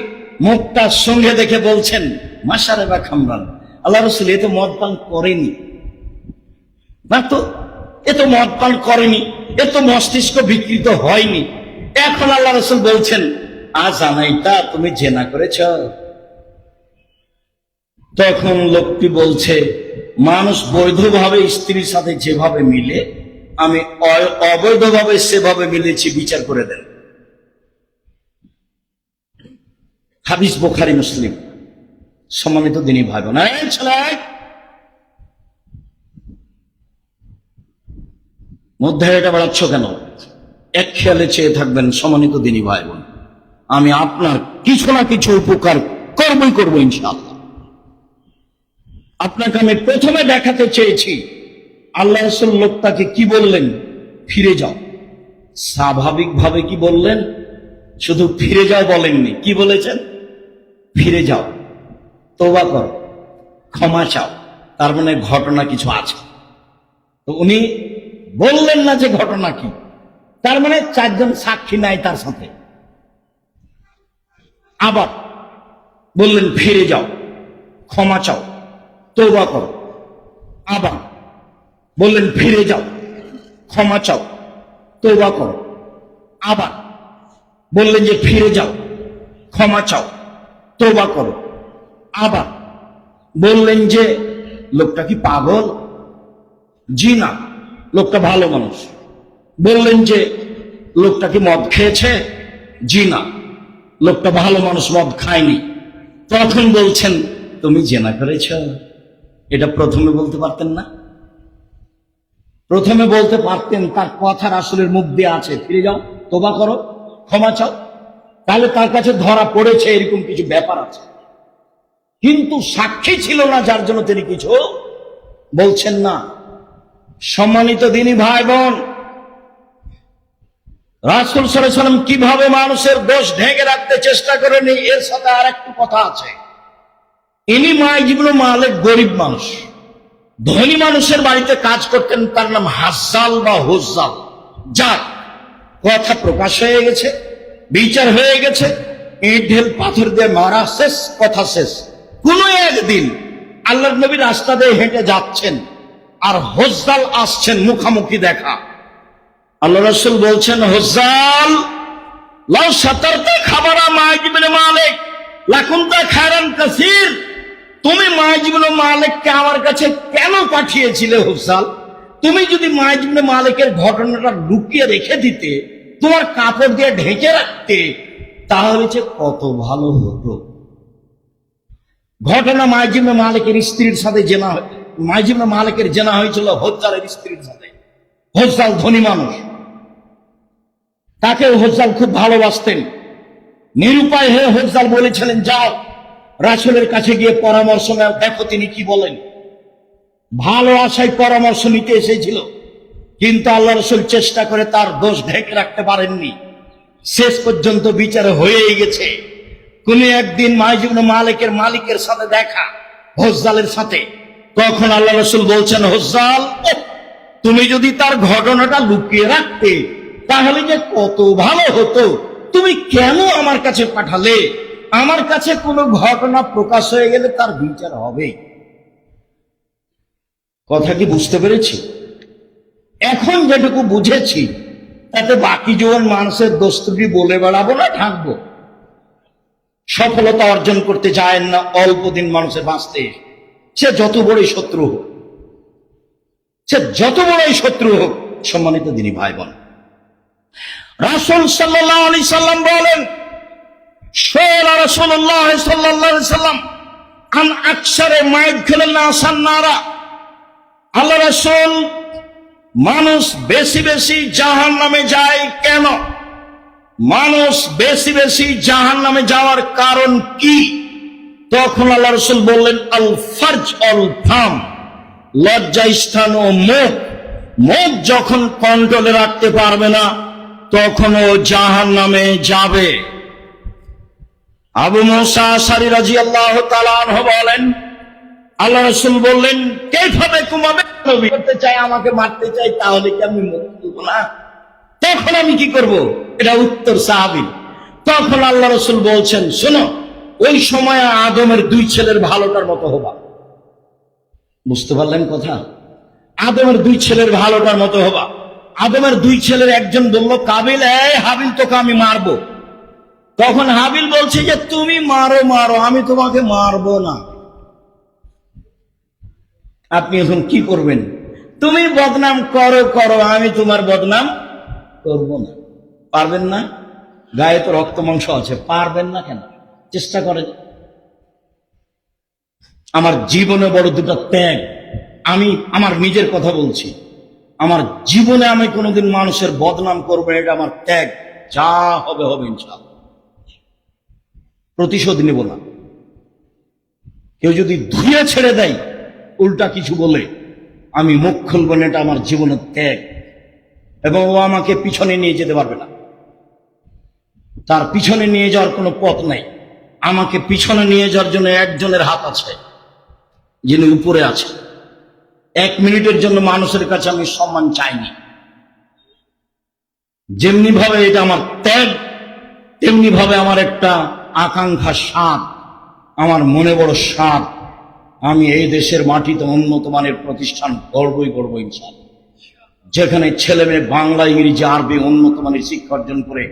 মুখটা সঙ্গে দেখে বলছেন, মাশারে বা খামরান, আল্লাহ রাসূল এ তো মদ পান করেনি, না তো, এ তো মদ পান করেনি, এ তো মস্তিষ্ক বিকৃত হয়নি। এখন আল্লাহ রাসূল বলছেন, আজ আনাইতা, তুমি জেনা করেছ। তখন লোকটি বলছে, মানুষ বৈধভাবে স্ত্রীর সাথে যেভাবে মিলে, আমি অবৈধভাবে সেভাবে মিলেছি, বিচার করে দেন। হাদিস বুখারী, মুসলিম। সম্মানিত দিনী ভাই বোন, মধ্যে এটা বাড়াচ্ছ কেন? এক খেয়ালে চেয়ে থাকবেন। সম্মানিত দিনী ভাই বোন, আমি আপনার কিছু না কিছু উপকার করবই করবো ইনশাআল্লাহ। আপনাকে আমি প্রথমে দেখাতে চেয়েছি আল্লাহ রাসূল লোকটাকে কি বললেন? ফিরে যাও। স্বাভাবিকভাবে কি বললেন? শুধু ফিরে যাও বলেননি, কি বলেছেন? ফিরে যাও, তওবা করো, ক্ষমা চাও। তার মানে ঘটনা কিছু আছে। তো উনি বললেন না যে ঘটনা কি, তার মানে চারজন সাক্ষী নাই তার সাথে। আবার বললেন ফিরে যাও, ক্ষমা চাও, তওবা করো। আবার বললেন ফিরে যাও, ক্ষমা চাও, তওবা করো। আবার বললেন যে ফিরে যাও, ক্ষমা চাও, তওবা করো। আবার বললেন যে লোকটা কি পাগল? জি না, লোকটা ভালো মানুষ। বললেন যে লোকটা কি মদ খেয়েছে? জি না, লোকটা ভালো মানুষ, মদ খায়নি। তখন বলছেন তুমি জেনা করেছ। এটা প্রথমে বলতে পারতেন না? প্রথমে বলতে পারতেন, তার কথার আসলের মুখ দিয়ে আছে ফিরে যাও, তওবা করো, ক্ষমা চাও। তাহলে তার কাছে ধরা পড়েছে এরকম কিছু ব্যাপার আছে। কিন্তু সাক্ষী ছিল না, যার জন্য তিনি কিছু বলছেন না। সম্মানিত দিনী ভাই বোন, রাসূল সাল্লাল্লাহু আলাইহি ওয়াসাল্লাম কিভাবে মানুষের দোষ ঢেকে রাখতে চেষ্টা করেনি, এর সাথে আর একটু কথা আছে। ইনি মাইজ ইবনে মালিক গরিব মানুষ, ধনী মানুষের বাড়িতে কাজ করতেন। তার নাম হাজ্জাল বা হুজ্জাল। যাক, কথা প্রকাশ হয়ে গেছে, বিচার হয়ে গেছে, ইট ঢেল পাথর দিয়ে মারা শেষ, কথা শেষ। কোন একদিন আল্লাহর নবী রাস্তা দিয়ে হেঁটে যাচ্ছেন, আর হুজ্জাল আসছেন, মুখামুখি দেখা। আল্লাহ রাসূল বলছেন, হুজ্জাল লাউ সাতারতা খাবারা মাইজ ইবনে মালিক লাকুনতা খায়রান কাসীর। তুমি মাইজ ইবনে মালিককে আমার কাছে কেন পাঠিয়েছিলে হুজ্জাল? তুমি যদি মাইজ ইবনে মালিকের ঘটনাটা লুকিয়ে রেখে দিতে, তোমার কাপড় দিয়ে ঢেকে রাখতে, তাহলে যে কত ভালো হতো। ঘটনা মাইজ ইবনে মালিকের স্ত্রীর সাথে জেনা, মাইজ ইবনে মালিকের জেনা হয়েছিল হুজ্জালের স্ত্রীর সাথে। হুজ্জাল ধনী মানুষ, তাকে হুজ্জাল খুব ভালোবাসতেন। নিরুপায় হয়ে হুজ্জাল বলেছিলেন, যাও রাসূলের কাছে গিয়ে পরামর্শ নাও, দেখো তিনি কি বলেন। ভালো আশায় পরামর্শ নিতে এসেছিল, কিন্তু আল্লাহ রাসূল চেষ্টা করে তার দোষ ঢেকে রাখতে পারেননি। শেষ পর্যন্ত বিচার হয়েই গেছে। কোন একদিন মাইজ ইবনে মালিকের সাথে দেখা হুজ্জালের সাথে। তখন আল্লাহ রাসূল বলছেন, হুজ্জাল তুমি যদি তার ঘটনাটা লুকিয়ে রাখতে, তাহলে যে কত ভালো হতো। তুমি কেন আমার কাছে পাঠালে? আমার কাছে কোনো ঘটনা প্রকাশ হয়ে গেলে তার বিচার হবে। কথা কি বুঝতে পেরেছি? এখন যেটুকু বুঝেছি, তাতে বাকি জীবন মানুষের দোষ ত্রুটি বলে বেড়াবো না, ঢাকবো। সফলতা অর্জন করতে চায় না অল্প দিন মানুষের বাঁচতে, সে যত বড়ই শত্রু হোক, সে যত বড়ই শত্রু হোক। সম্মানিত দিনী ভাই বোন, রাসূল সাল্লাল্লাহু আলাইহি সাল্লাম বলেন, শালা রাসূলুল্লাহ সাল্লাল্লাহু আলাইহি সাল্লাম আন আকসারে মাইদখিলুন নাসান নারা। আল্লাহ রাসূল, মানুষ বেশি বেশি জাহান্নামে যায় কেন? মানুষ বেশি বেশি জাহান্নামে যাওয়ার কারণ কি? তখন আল্লাহ রাসূল বললেন, আল ফারজ আল ফাম, লজ্জা স্থান ও মুখ। মুখ যখন কন্ট্রোলে রাখতে পারবে না, তখন ও জাহান্নামে যাবে। আবু মুসা আশআরী রাদিয়াল্লাহু তাআলা আনহু বলেন, আল্লাহ রাসূল বললেন, কাইফা বিকুম নবী, করতে চাই আমাকে মারতে চাই, তাহলে কি আমি মুখ খুলব না? তখন আমি কি করব? এটা উত্তর সাহাবী। তখন আল্লাহ রাসূল বলছেন, শোনো, ওই সময় আদমের দুই ছেলের ভালোটার মতো হবা। বুঝতে পারলেন কথা? আদমের দুই ছেলের ভালোটার মতো হবা। আদমের দুই ছেলের একজন বলল, কাবিল, এই হাবিল, তোকে আমি মারবো। তখন হাবিল বলছে যে তুমি মারো মারো, আমি তোমাকে মারবো না। আপনি এখন কি করবেন? তুমি বদনাম করো করো, আমি তোমার বদনাম করব না। পারবেন না? গায়ে তো রক্ত মাংস আছে, পারবেন না কেন? চেষ্টা করেন। আমার জীবনে বড় দুটো ত্যাগ। আমি আমার নিজের কথা বলছি, আমার জীবনে আমি কোনোদিন মানুষের বদনাম করবো না, এটা আমার ত্যাগ। যা হবে হবে ইনশাআল্লাহ, প্রতিশোধ নেব না। কেউ যদি ধুয়ে ছেড়ে দেয়, উল্টা কিছু বলে, আমি মুখ খুলব না, এটা আমার জীবনের ত্যাগ। এবং ও আমাকে পিছনে নিয়ে যেতে পারবে না, তার পিছনে নিয়ে যাওয়ার কোনো পথ নাই। আমাকে পিছনে নিয়ে যাওয়ার জন্য একজনের হাত আছে, যিনি উপরে আছে। 1 মিনিটের জন্য মানুষের কাছে আমি সম্মান চাইনি। যেমনি ভাবে এটা আমার ত্যাগ, তেমনি ভাবে আমার একটা আকাঙ্ক্ষা, স্বাদ, আমার মনে বড় স্বাদ, আমি এই দেশের মাটিতে উন্নত মানের প্রতিষ্ঠান গড়বই গড়ব ইনশাআল্লাহ, যেখানে ছেলে মেয়ে বাংলা, ইংরেজি, আরবি উন্নত মানের শিক্ষা অর্জন করে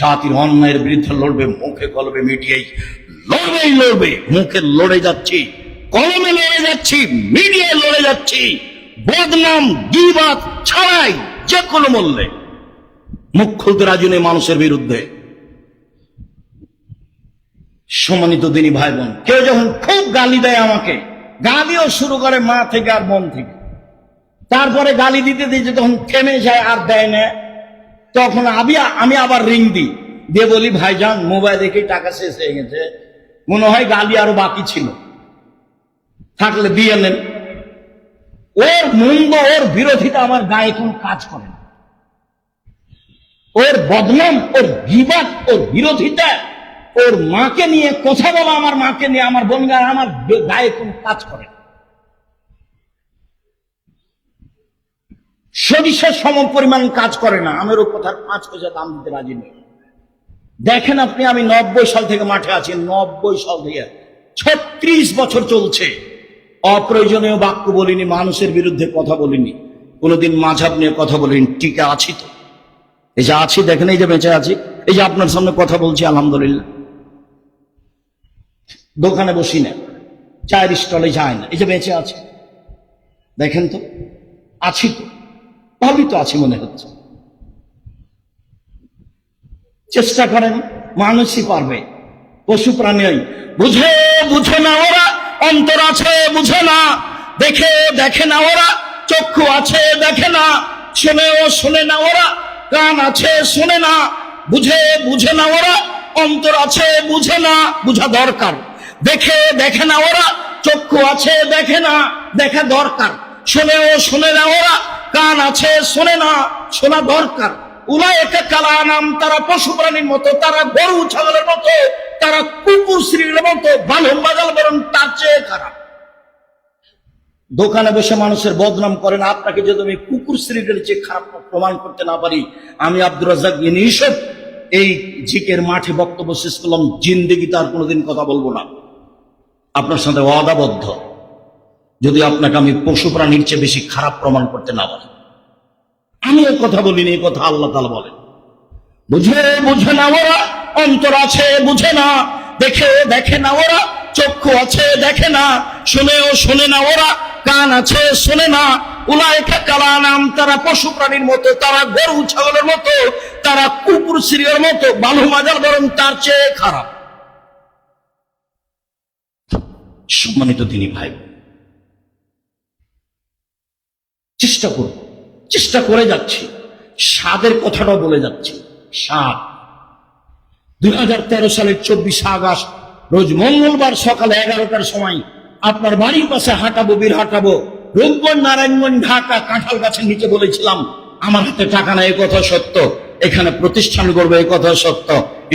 জাতির অন্যায়ের বিরুদ্ধে লড়বে। মুখে কলমে মিডিয়ায় লড়বে, মুখে লড়ে যাচ্ছি, কলমে লড়ে যাচ্ছি, মিডিয়ায় লড়ে যাচ্ছি, বদনাম গীবাত ছাড়াই যে কোনো মূল্যে মুখ খুলতে রাজি নেই মানুষের বিরুদ্ধে। সম্মানিত দিনী ভাই বোন, কেউ যখন খুব গালি দেয় আমাকে, গালিও শুরু করে মা থেকে আর মন থেকে, তারপরে গালি দিতে দিতে তখন থেমে যায় আর দেয় না, তখন আমি আবার রিং দিই, দিয়ে বলি ভাইজান মোবাইল দেখে টাকা শেষ হয়ে গেছে, মনে হয় গালি আরো বাকি ছিল, থাকলে দিয়ে নেন। ওর মন্দ, ওর বিরোধিতা আমার গায়ে কোন কাজ করে না। ওর বদনাম, ওর গীবাত, ওর বিরোধিতা, ওর মাকে নিয়ে কথা বলা, আমার মাকে নিয়ে, আমার বোনগা, আমার গায়ে কোন কাজ করে না। সরিষার সম পরিমাণ কাজ করে না। আমার ও কথার 5 পয়সা দাম দিতে রাজি নেই। দেখেন আপনি, আমি 90 সাল থেকে মাঠে আছি, 90 সাল থেকে 36 বছর চলছে। অপ্রয়োজনীয় বাক্য বলিনি, মানুষের বিরুদ্ধে কথা বলিনি, কোনোদিন মাঝাব নিয়ে কথা বলিনি। টিকে আছি তো, এই যে আছি দেখেন, এই যে বেঁচে আছি, এই যে আপনার সামনে কথা বলছি আলহামদুলিল্লাহ। দোকানে বসি না, চায়ের স্টলে যায় না, এই যে বেঁচে আছে দেখেন তো, আছি তো, ভাবি তো আছি মনে হচ্ছে। চেষ্টা করেন, মানুষই পারবে, পশু প্রাণী বুঝে না ওরা, অন্তর আছে বুঝে না, দেখে না ওরা, চক্ষু আছে দেখে না, শোনে না ওরা, কান আছে শোনে না, বুঝে না ওরা, অন্তর আছে বুঝে না, বুঝা দরকার। দেখে না ওরা, চক্ষু আছে দেখে না, দেখা দরকার। শোনে না ওরা, কান আছে শোনে না, শোনা দরকার। উলায়েকা কালানাম, তারা পশু প্রাণীর মতো, তারা গরু ছাগলের মতো, তারা কুকুর শ্রীর মতো, বালম বাজাল বরং তার চেয়ে খারাপ। দোকানে বসে মানুষের বদনাম করেন, আপনাকে যদি আমি কুকুর শ্রীর চেয়ে খারাপ প্রমাণ করতে না পারি, আমি আব্দুর রাজ্জাক বিন ইউসুফ এই জিকের মাঠে বক্তব্য শেষ করলাম, জিন্দেগি তার কোনোদিন কথা বলবো না। আপনার সাথে ওয়াদাবদ্ধ, যদি আপনাকে আমি পশু প্রাণীর চেয়ে বেশি খারাপ প্রমাণ করতে না পারি। আমি এই কথা বলিনি, এই কথা আল্লাহ তাআলা বলেন। বুঝে না ওরা, অন্তর আছে বুঝে না, দেখে না ওরা, চক্ষু আছে দেখে না, শোনে না ওরা, কান আছে শোনে না। উলায়েকা কালানাম, তারা পশু প্রাণীর মতো, তারা গরু ছাগলের মতো, তারা কুকুর শ্রীর মতো, বালু মাজাল বরং তার চেয়ে খারাপ। সম্মানিত দিনী ভাই, চেষ্টা করে যাচ্ছি, স্বাদের কথাটাও বলে যাচ্ছি। স্বাদ 2013 সালের 24 আগস্ট রোজ মঙ্গলবার সকালে 11টার সময় আপনার বাড়ির পাশে হাঁটাবো, বীর হাঁটাবো, রূপগঞ্জ, নারায়ণগঞ্জ, ঢাকা, কাঁঠাল গাছের নিচে বলেছিলাম আমার হাতে টাকা নাই, এই কথা সত্য। এখানে প্রতিষ্ঠান গড়বে, এই কথা সত্য।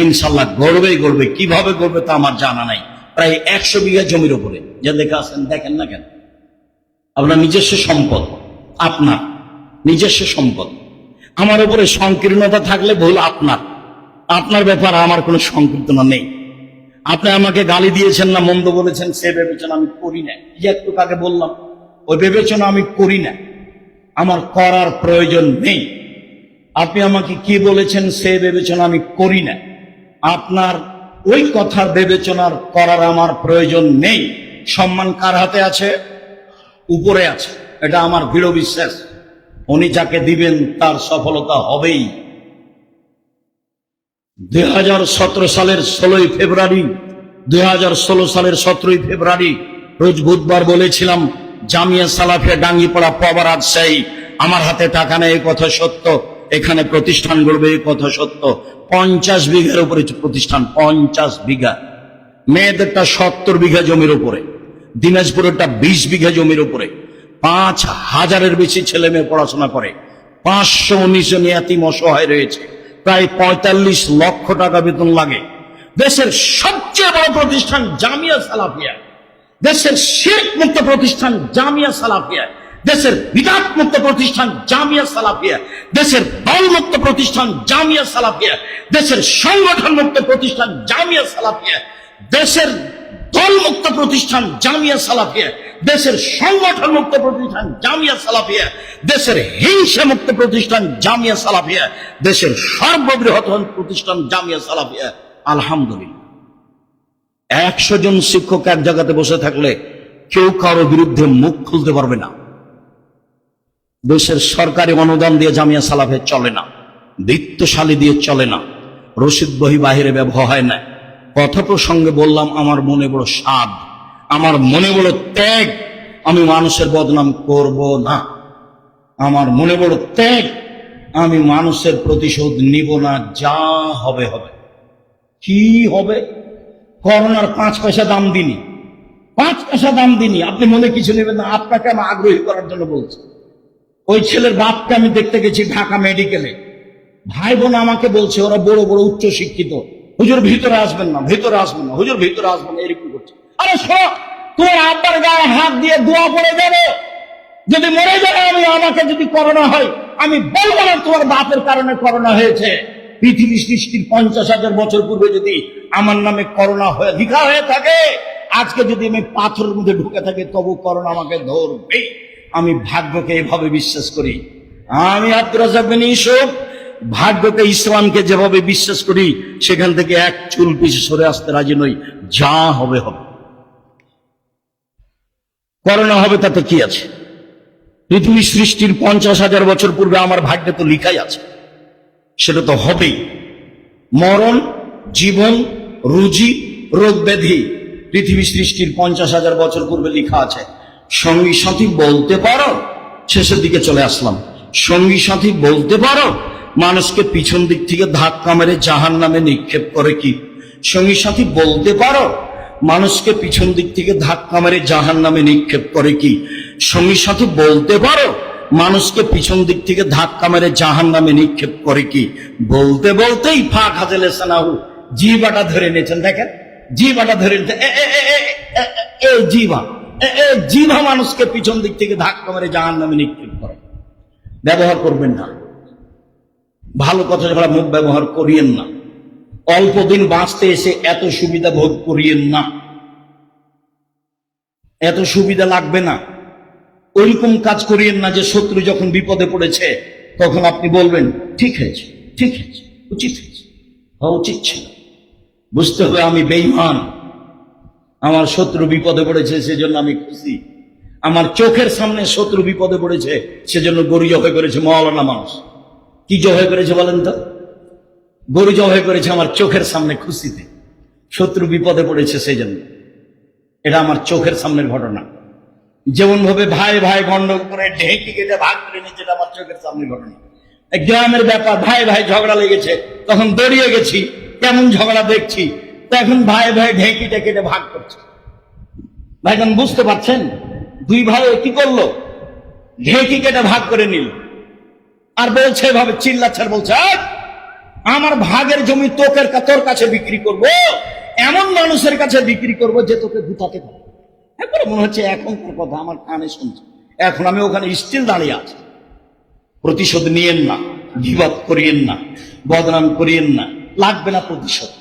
ইনশাল্লাহ গড়বে। কিভাবে গড়বে তা আমার জানা নাই। প্রায় 100 বিঘা জমির উপরে, যে দেখে আসেন, দেখেন না কেন? আপনার নিজস্ব সম্পদ, আপনার নিজস্ব সম্পদ। আমার উপরে সংকীর্ণতা থাকলে ভুল আপনার ব্যাপারে আমার কোনো সংকীর্ণতা নেই। আপনি আমাকে গালি দিয়েছেন না, মন্দ বলেছেন, সে বিবেচনা আমি করি না। যে একটু আগে বললাম, ওই বিবেচনা আমি করি না, আমার করার প্রয়োজন নেই। আপনি আমাকে কি বলেছেন সে বিবেচনা আমি করি না, আপনার ওই কথার বিবেচনার করার আমার প্রয়োজন নেই। সম্মান কার হাতে আছে? উপরে আছে, এটা আমার দৃঢ় বিশ্বাস। উনি যাকে দিবেন তার সফলতা হবেই। 2017 সালের 16 ফেব্রুয়ারি 2016 সালের 17 ফেব্রুয়ারি রোজ বুধবার বলেছিলাম, জামিয়া সালাফিয়া ডাঙ্গিপাড়া পাওয়া রাজশাহী, আমার হাতে টাকা নেই, এই কথা সত্য। এখানে প্রতিষ্ঠান গড়বে, এই কথা সত্য। 50 বিঘার উপরে প্রতিষ্ঠান, 50 বিঘা। মেয়েদেরটা 70 বিঘা জমির উপরে। দিনাজপুরেরটা 20 বিঘা জমির উপরে 5,000-এর বেশি ছেলে মেয়ে পড়াশোনা করে, 519 জন এতিম অসহায় রয়েছে, প্রায় 45 লক্ষ টাকা বেতন লাগে। দেশের সবচেয়ে বড় প্রতিষ্ঠান জামিয়া সালাফিয়া, দেশের শিরক মুক্ত প্রতিষ্ঠান জামিয়া সালাফিয়া, দেশের বিদআত মুক্ত প্রতিষ্ঠান জামিয়া সালাফিয়া, দেশের দল মুক্ত প্রতিষ্ঠান জামিয়া সালাফিয়া, দেশের সংগঠন মুক্ত প্রতিষ্ঠান জামিয়া সালাফিয়া, দেশের দল মুক্ত প্রতিষ্ঠান জামিয়া সালাফিয়া, দেশের সংগঠন মুক্ত প্রতিষ্ঠান জামিয়া সালাফিয়া, দেশের হিংসা মুক্ত প্রতিষ্ঠান জামিয়া সালাফিয়া, দেশের সর্ববৃহৎ প্রতিষ্ঠান জামিয়া সালাফিয়া। আলহামদুলিল্লাহ, 100 জন শিক্ষক এক জায়গাতে বসে থাকলে কেউ কারো বিরুদ্ধে মুখ খুলতে পারবে না। দেশের সরকারি অনুদান দিয়ে জামিয়া সালাফিয়া চলে না, বিত্তশালী দিয়ে চলে না, রশিদ বহি বাহিরে ব্যবহার হয় না। কথা প্রসঙ্গে বললাম, আমার মনে বড় সাধ, আমার মনে বড় ত্যাগ, আমি মানুষের বদনাম করব না। আমার মনে বড় ত্যাগ, আমি মানুষের প্রতিশোধ নিব না, যা হবে হবে। কি হবে? করোনার 5 পয়সা দাম দিনি, 5 পয়সা দাম দিনি, আপনি মনে কিছু নেবেন না, আপনাকে আমি আগ্রহী করার জন্য বলছি। ওই ছেলের বাপকে আমি দেখতে গেছি ঢাকা মেডিকেলে, ভাই বোন আমাকে বলছে, ওরা বড় বড় উচ্চ শিক্ষিত, হুজুর ভিতরে আসবেন না, ভিতরে আসবেন না, হুজুর ভিতরে আসবেন না, এরকম করছে। আরে শোনো, তোমার আব্বার গায়ে হাত দিয়ে দোয়া পড়ে যাবে, যদি মরে যায় আমি, আমাকে যদি করোনা হয়, আমি বলবো না তোমার বাপের কারণে করোনা হয়েছে। পৃথিবী সৃষ্টির 50,000 বছর পূর্বে যদি আমার নামে করোনা হয়ে লেখা হয়ে থাকে, আজকে যদি আমি পাথরের মধ্যে ঢুকে থাকি, তবু করোনা আমাকে ধরবে। আমি ভাগ্যকে এভাবে বিশ্বাস করি। আমি আব্দুর রাজ্জাক বিন ইউসুফ ভাগ্যকে, ইসলামকে যেভাবে বিশ্বাস করি, সেখান থেকে এক চুল পিছু সরে আসতে রাজি নই। যা হবে হবে। করোনা হবে তাতে কি আছে? পৃথিবী সৃষ্টির 50,000 বছর পূর্বে আমার ভাগ্যে তো লিখাই আছে, সেটা তো হবেই। মরণ, জীবন, রুজি, রোগ ব্যাধি পৃথিবী সৃষ্টির 50,000 বছর পূর্বে লেখা আছে। সঙ্গী সাথী বলতে পারো, শেষের দিকে চলে আসলাম, সঙ্গী সাথী বলতে পারো মানুষকে পিছন দিক থেকে ধাক্কা মেরে জাহান্নামে নিক্ষেপ করে কি? সঙ্গী সাথী বলতে পারো মানুষকে পিছন দিক থেকে ধাক্কা মেরে জাহান্নামে নিক্ষেপ করে কি? সঙ্গী সাথী বলতে পারো মানুষকে পিছন দিক থেকে ধাক্কা মেরে জাহান্নামে নিক্ষেপ করে কি? বলতে বলতেই ফাঁক হাজেলে সানাহু, জিবাটা ধরে নিয়েছেন। দেখেন, জিবাটা ধরে নিয়েছেন, জিবা, জিভা মানুষকে পিছন দিক থেকে ধাক্কা মেরে জাহান্নামে নিক্ষেপ করে। ব্যবহার করবেন না, ভালো কথা ছাড়া মুখ ব্যবহার করিয়েন না। অল্প দিন বাঁচতে এসে এত সুবিধা ভোগ করিয়েন না, এত সুবিধা লাগবে না। ওইরকম কাজ করিয়েন না যে শত্রু যখন বিপদে পড়েছে তখন আপনি বলবেন ঠিক হয়েছে, ঠিক হয়েছে, উচিত হয়েছে, হওয়া উচিত ছিল। বুঝতে হবে আমি বেঈমান, আমার শত্রু বিপদে পড়েছে সেজন্য আমি খুশি। আমার চোখের সামনে শত্রু বিপদে পড়েছে সেজন্য গরু জবাই করেছে মাওলানা মানুষ। কি জবাই করেছে বলেন তো? গরু জবাই করেছে আমার চোখের সামনে খুশিতে। শত্রু বিপদে পড়েছে সেই জন্য। এটা আমার চোখের সামনের ঘটনা। যেমন ভাবে ভাই ভাই গন্ডগোল করে ঢেঁকি কেটে ভাগ করে নিচ্ছে, এটা আমার চোখের সামনের ঘটনা। গ্রামের ব্যাপার, ভাই ভাই ঝগড়া লেগেছে, তখন দৌড়িয়ে গেছি, কেমন ঝগড়া দেখছি, তখন ভাই ভাই ঢেঁকিটা কেটে ভাগ করছে। ভাইজান বুঝতে পারছেন? দুই ভাই কি করলো? ঢেঁকি কেটে ভাগ করে নিল। আর বলছে এভাবে চিল্লাচ্ছে, বলছে আমার ভাগের জমি তোর কাছে বিক্রি করব, এমন মানুষের কাছে বিক্রি করব যে তোকে গুতাতে পারে। একবার মনে হচ্ছে এখনকার কথা আমার কানে শুনছে, এখন আমি ওখানে স্টিল দাঁড়িয়ে আছি। প্রতিশোধ নিয়েন না, বিবাদ করিয়েন না, বদনাম করিয়েন না, লাগবে না প্রতিশোধ।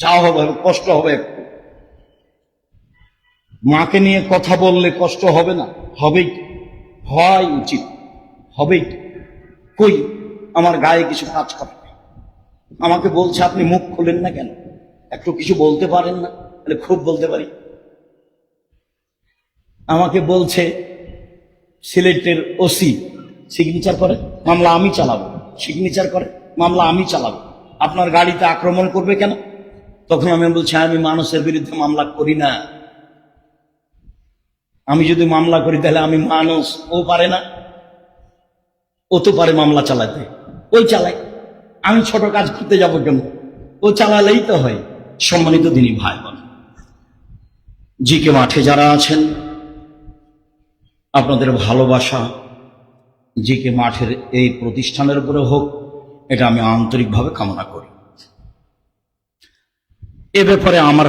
যা হবে কষ্ট হবে একটু। মাকে নিয়ে কথা বললে কষ্ট হবে না? হবেই, হয় উচিত, হবেই। কই আমার গায়ে কিছু কাজ করে, আমাকে বলছে আপনি মুখ খোলেন না কেন, একটু কিছু বলতে পারেন না? তাহলে খুব বলতে পারি। আমাকে বলছে সিলেটের ওসি সিগনেচার করে মামলা আমি চালাবো, সিগনেচার করে মামলা আমি চালাবো, আপনার গাড়িতে আক্রমণ করবে কেন? তখন আমি বলছি আমি মানুষের বিরুদ্ধে মামলা করি না। আমি যদি মামলা করি তাহলে আমি মানুষ, ও পারে না? ও তো পারে মামলা চালাতে, ওই চালায়। আমি ছোট কাজ করতে যাবো কেন? ও চালালেই তো হয়। সম্মানিত দিনী ভাই বোন, জিকে মাঠে যারা আছেন, আপনাদের ভালোবাসা জিকে মাঠের এই প্রতিষ্ঠানের উপরে হোক, এটা আমি আন্তরিকভাবে কামনা করি। এ ব্যাপারে আমার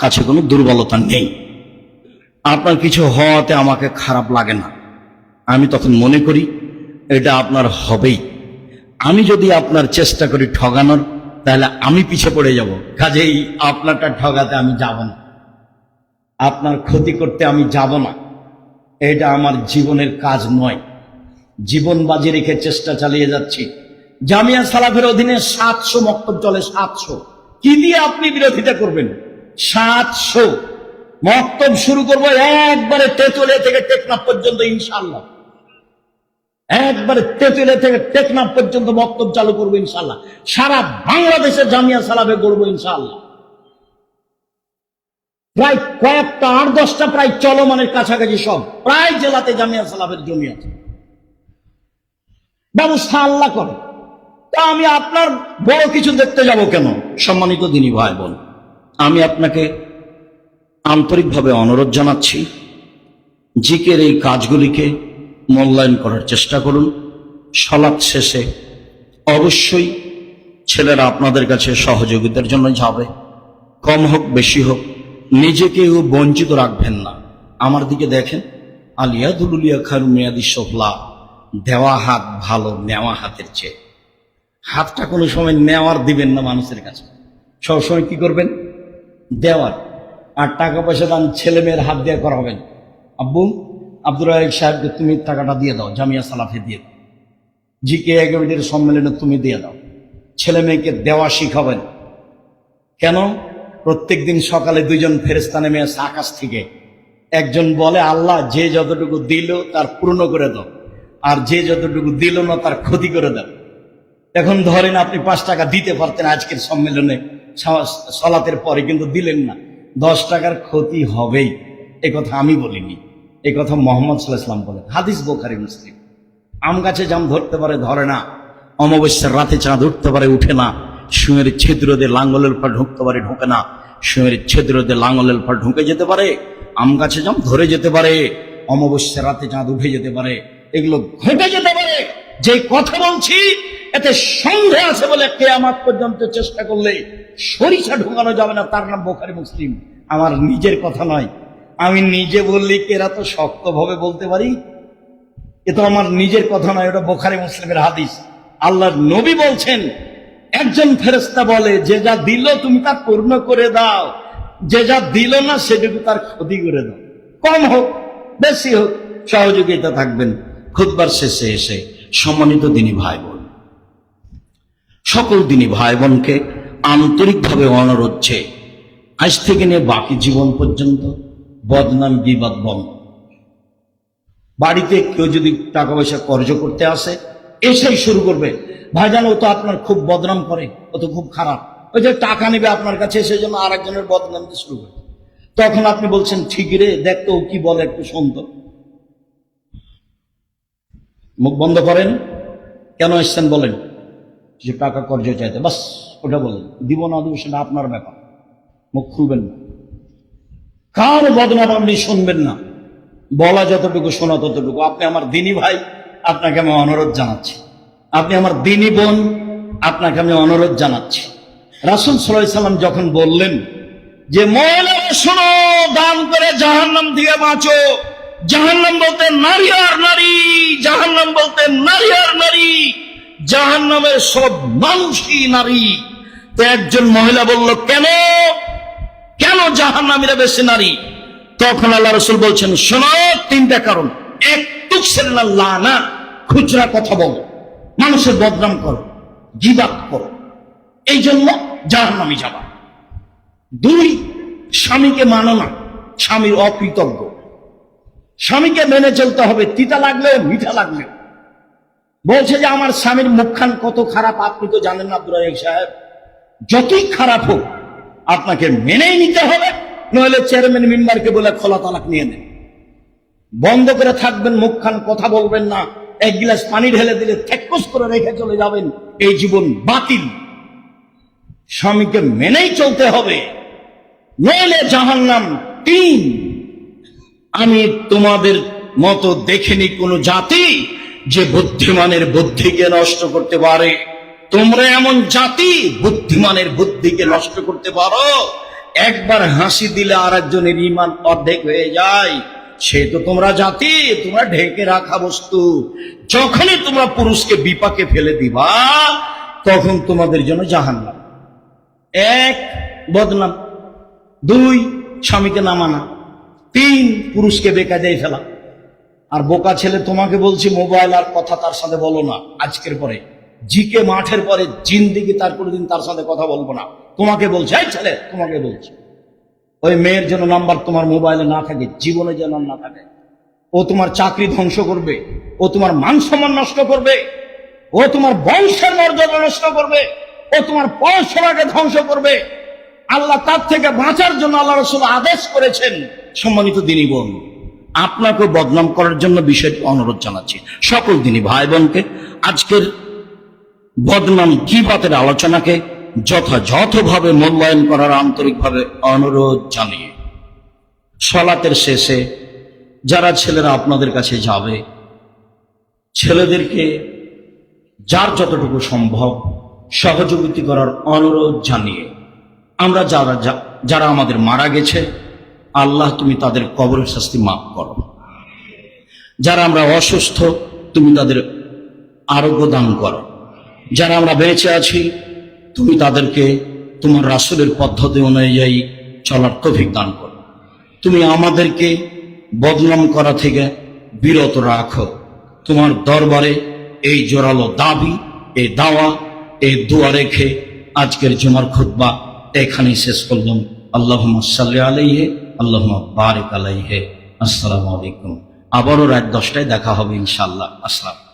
কাছে কোনো দুর্বলতা নেই। আপনার কিছু হওয়াতে আমাকে খারাপ লাগে না। আমি তখন মনে করি এটা আপনার হবেই। আমি যদি আপনার চেষ্টা করি ঠগানোর, তাহলে আমি পিছে পড়ে যাব। কাজেই আপনারটা ঠগাতে আমি যাব না, আপনার ক্ষতি করতে আমি যাব না। এটা আমার জীবনের কাজ নয়। জীবন বাজি রেখে চেষ্টা চালিয়ে যাচ্ছি। জামিয়া সালাফের অধীনে 700 মক্তব চলে। 700 কি দিয়ে আপনি বিরোধিতা করবেন? 700 মক্তব শুরু করবো একবারে তেতুলিয়া থেকে টেকনাফ পর্যন্ত ইনশাআল্লাহ। একবারে তেতুলিয়া থেকে টেকনাফ পর্যন্ত মক্তব চালু করবো ইনশাআল্লাহ। সারা বাংলাদেশে জামিয়া সালাফে করবো ইনশাআল্লাহ। প্রায় কয়েকটা 8-10টা প্রায় চলমানের কাছাকাছি সব প্রায় জেলাতে জামিয়া সালাফের জমি আছে। ব্যবস্থা আল্লাহ করে। তা আমি আপনার বড় কিছু দেখতে যাব কেন? সম্মানিত দিনী ভাই বোন, আমি আপনাকে আন্তরিকভাবে অনুরোধ জানাচ্ছি, জিকের এই কাজগুলিকে মূল্যায়ন করার চেষ্টা করুন। সালাত শেষে অবশ্যই ছেলেরা আপনাদের কাছে সহযোগিতার জন্য যাবে। কম হোক বেশি হোক, নিজেকেও বঞ্চিত রাখবেন না। আমার দিকে দেখেন, আলিয়াদুলিয়া খারু মেয়াদি সোফলা, দেওয়া হাত ভালো নেওয়া হাতের চেয়ে। হাতটা কোনো সময় নেওয়ার দিবেন না মানুষের কাছে, সবসময় কি করবেন? দেওয়ার। আর টাকা পয়সা দান ছেলে মেয়ের হাত দিয়ে করাবেন। আব্বু, আব্দুর রাজাক সাহেবকে তুমি টাকাটা দিয়ে দাও, জামিয়া সালাফে দিয়ে দাও, জিকে একাডেমির সম্মেলনে তুমি দিয়ে দাও। ছেলে মেয়েকে দেওয়া শিখাবেন। কেন? প্রত্যেক দিন সকালে 2জন ফেরেশতা নেমে আসে আকাশ থেকে। একজন বলে, আল্লাহ যে যতটুকু দিল তার পূর্ণ করে দাও, আর যে যতটুকু দিল না তার ক্ষতি করে দাও। এখন ধরেন আপনি 5 টাকা দিতে পারতেন আজকের সম্মেলনে সালাতের পরে, কিন্তু দিলেন না, 10 টাকার ক্ষতি হবেই। এই কথা আমি বলিনি, এই কথা মুহাম্মদ সাল্লাল্লাহু আলাইহি ওয়াসাল্লাম বলেন। হাদিস বুখারী মুসলিম। আম গাছে জাম ধরতে পারে, ধরে না। অমাবস্যার রাতে চাঁদ উঠতে পারে, উঠে না। সুঁয়ের ছিদ্র দিয়ে লাঙ্গলের পর ঢুকতে পারে, ঢোকে না। সুঁয়ের ছিদ্র দিয়ে লাঙ্গলের পর ঢুকে যেতে পারে। আম গাছে জাম ধরে যেতে পারে, অমাবস্যার রাতে চাঁদ উঠে যেতে পারে, এগুলো ঘটে যেতে পারে। যে কথা বলছি এতে সন্দেহ আছে বলে কিয়ামত পর্যন্ত চেষ্টা করলে সরিষা ঢোকানো যাবে না। তার নাম বুখারী মুসলিম, আমার নিজের কথা নয়। আমি নিজে বললি এরা তো শক্তভাবে বলতে পারি, এ তো আমার নিজের কথা নয়, এটা বুখারী মুসলিমের হাদিস। আল্লাহর নবী বলছেন, একজন ফেরেশতা বলে, যে যা দিল তুমি তা পূর্ণ করে দাও, যে যা দিল না সেটুকু তার ক্ষতি করে দাও। কম হোক বেশি হোক সহযোগিতা থাকবেন। খুতবার শেষে এসে সম্মানিত দিনী ভাই বোন, সকল দিনী ভাই বোনকে আন্তরিকভাবে অনুরোধ, আজ থেকে নিয়ে বাকি জীবন পর্যন্ত বদনাম গীবত বন্ধ। বাড়িতে কেউ যদি টাকা পয়সা কর্জ করতে আসে, এসেই শুরু করবে, ভাইজান ও তো আপনার খুব বদনাম করে, ও তো খুব খারাপ, ওই যে টাকা নেবে আপনার কাছে, সেই জন্য আর একজনের বদনাম দিয়ে শুরু করে। তখন আপনি বলছেন, ঠিক রে, দেখতো ও কি বলে, একটু শুনতো। মুখ বন্ধ করেন। কেন এসছেন বলেন? যে টাকা কর্জ চাইতে, বাস ওটা বলেন। দিব না দিব সেটা আপনার ব্যাপার, মুখ খুলবেন না। কার বদনাম আপনি শুনবেন না, বলা যতটুকু শোনা ততটুকু। আপনি আমার দিনী ভাই, আপনাকে আমি অনুরোধ জানাচ্ছি। আপনি আমার দিনী বোন, আপনাকে আমি অনুরোধ জানাচ্ছি। রাসূল সাল্লাল্লাহু আলাইহি ওয়াসাল্লাম যখন বললেন যে মহিলারা শোনো, দান করে জাহান্নাম থেকে বাঁচো। জাহান্নাম বলতে নারী আর নারী, জাহান্নাম বলতে নারী আর নারী, জাহান্নামের সব মানুষই নারী। তো একজন মহিলা বলল, কেন কেন জাহান্নামীরা বেশি নারী? তখন আল্লাহ রাসূল বলছেন, শোনো, 3টা কারণ। এক, তুকসিরুল লানা, খুচরা কথা বলো, মানুষের বদনাম করো, গীবত করো, এই জন্য জাহান্নামী যাবা। 2, স্বামীকে মানো না, স্বামীর অকৃতজ্ঞ। স্বামীকে মেনে চলতে হবে, তিতা লাগলেও মিঠা লাগলেও। বলছে যে আমার স্বামীর মুখখান কত খারাপ, আপনি তো জানেন না আব্দুর রাজাক সাহেব। যতই খারাপ হোক আপনাকে মেনেই নিতে হবে, নইলে চেয়ারম্যান মেম্বারকে বলে খোলা তালাক নিয়ে নেন। বন্ধ করে থাকবেন মুখখান, কথা বলবেন না। 1 গ্লাস পানি ঢেলে দিলে থেকস করে রেখে চলে যাবেন, এই জীবন বাতিল। স্বামীকে মেনেই চলতে হবে, নইলে জাহান্নাম। 3, আমি তোমাদের মতো দেখিনি কোন জাতি যে বুদ্ধিমানের বুদ্ধিকে নষ্ট করতে পারে। তোমরা এমন জাতি বুদ্ধিমানের বুদ্ধিকে নষ্ট করতে পারো। একবার হাসি দিলে আর একজনের ঈমান অর্ধেক হয়ে যায়। সে তো তোমরা জাতি, তোমরা ঢেকে রাখা বস্তু। যখনই তোমরা পুরুষকে বিপাকে ফেলে দিবা, তখন তোমাদের জন্য জাহান্নাম। 1, বদনাম। 2, স্বামীকে না মানা। 3, পুরুষকে বেকায়দায় ফেলা। আর বোকা ছেলে তোমাকে বলছি, মোবাইল আর কথা তার সাথে বলো না। আজকের পরে জিকে মাঠের পরে জিন্দিগি তার কোনোদিন তার সাথে কথা বলবো না। তোমাকে বলছে, এই ছেলে তোমাকে বলছে, ওই মেয়ের জন্য নাম্বার তোমার মোবাইলে না থাকে, জীবনে যেন না থাকে। ও তোমার চাকরি ধ্বংস করবে, ও তোমার মান সম্মান নষ্ট করবে, ও তোমার বংশের মর্যাদা নষ্ট করবে, ও তোমার পড়াশোনাকে ধ্বংস করবে। আল্লাহ তার থেকে বাঁচার জন্য আল্লাহ রাসূল আদেশ করেছেন। সম্মানিত দিনী বোন, আপনাকে বদনাম করার জন্য বিষয়টি অনুরোধ জানাচ্ছি সকল দিনী ভাই বোনকে। আজকের বদনাম গীবতের আলোচনাকে যথাযথভাবে মূল্যায়ন করার আন্তরিকভাবে অনুরোধ জানিয়ে সালাতের শেষে যারা ছেলেরা আপনাদের কাছে যাবে, ছেলেদেরকে যার যতটুকু সম্ভব সহযোগিতা করার অনুরোধ জানিয়ে আমরা যারা আমাদের মারা গেছে, আল্লাহ তুমি তাদের কবরের শাস্তি মাফ করো। যারা আমরা অসুস্থ, তুমি তাদের আরোগ্য দান করো। যারা আমরা বেঁচে আছি, তুমি তাদেরকে তোমার রাসূলের পদ্ধতি অনুযায়ী চলার তৌফিক দান করো। তুমি আমাদেরকে বদনাম করা থেকে বিরত রাখো। তোমার দরবারে এই জোরালো দাবি, এই দাওয়া, এই দোয়া রেখে আজকের জুমার খুতবা এখানেই শেষ করলাম। আল্লাহুম্মা সাল্লি আলাইহি, আল্লাহুম্মা বারিক আলাইহি। আসসালামু আলাইকুম। আবারও রাত 10টায় দেখা হবে ইনশাআল্লাহ। আসসালাম।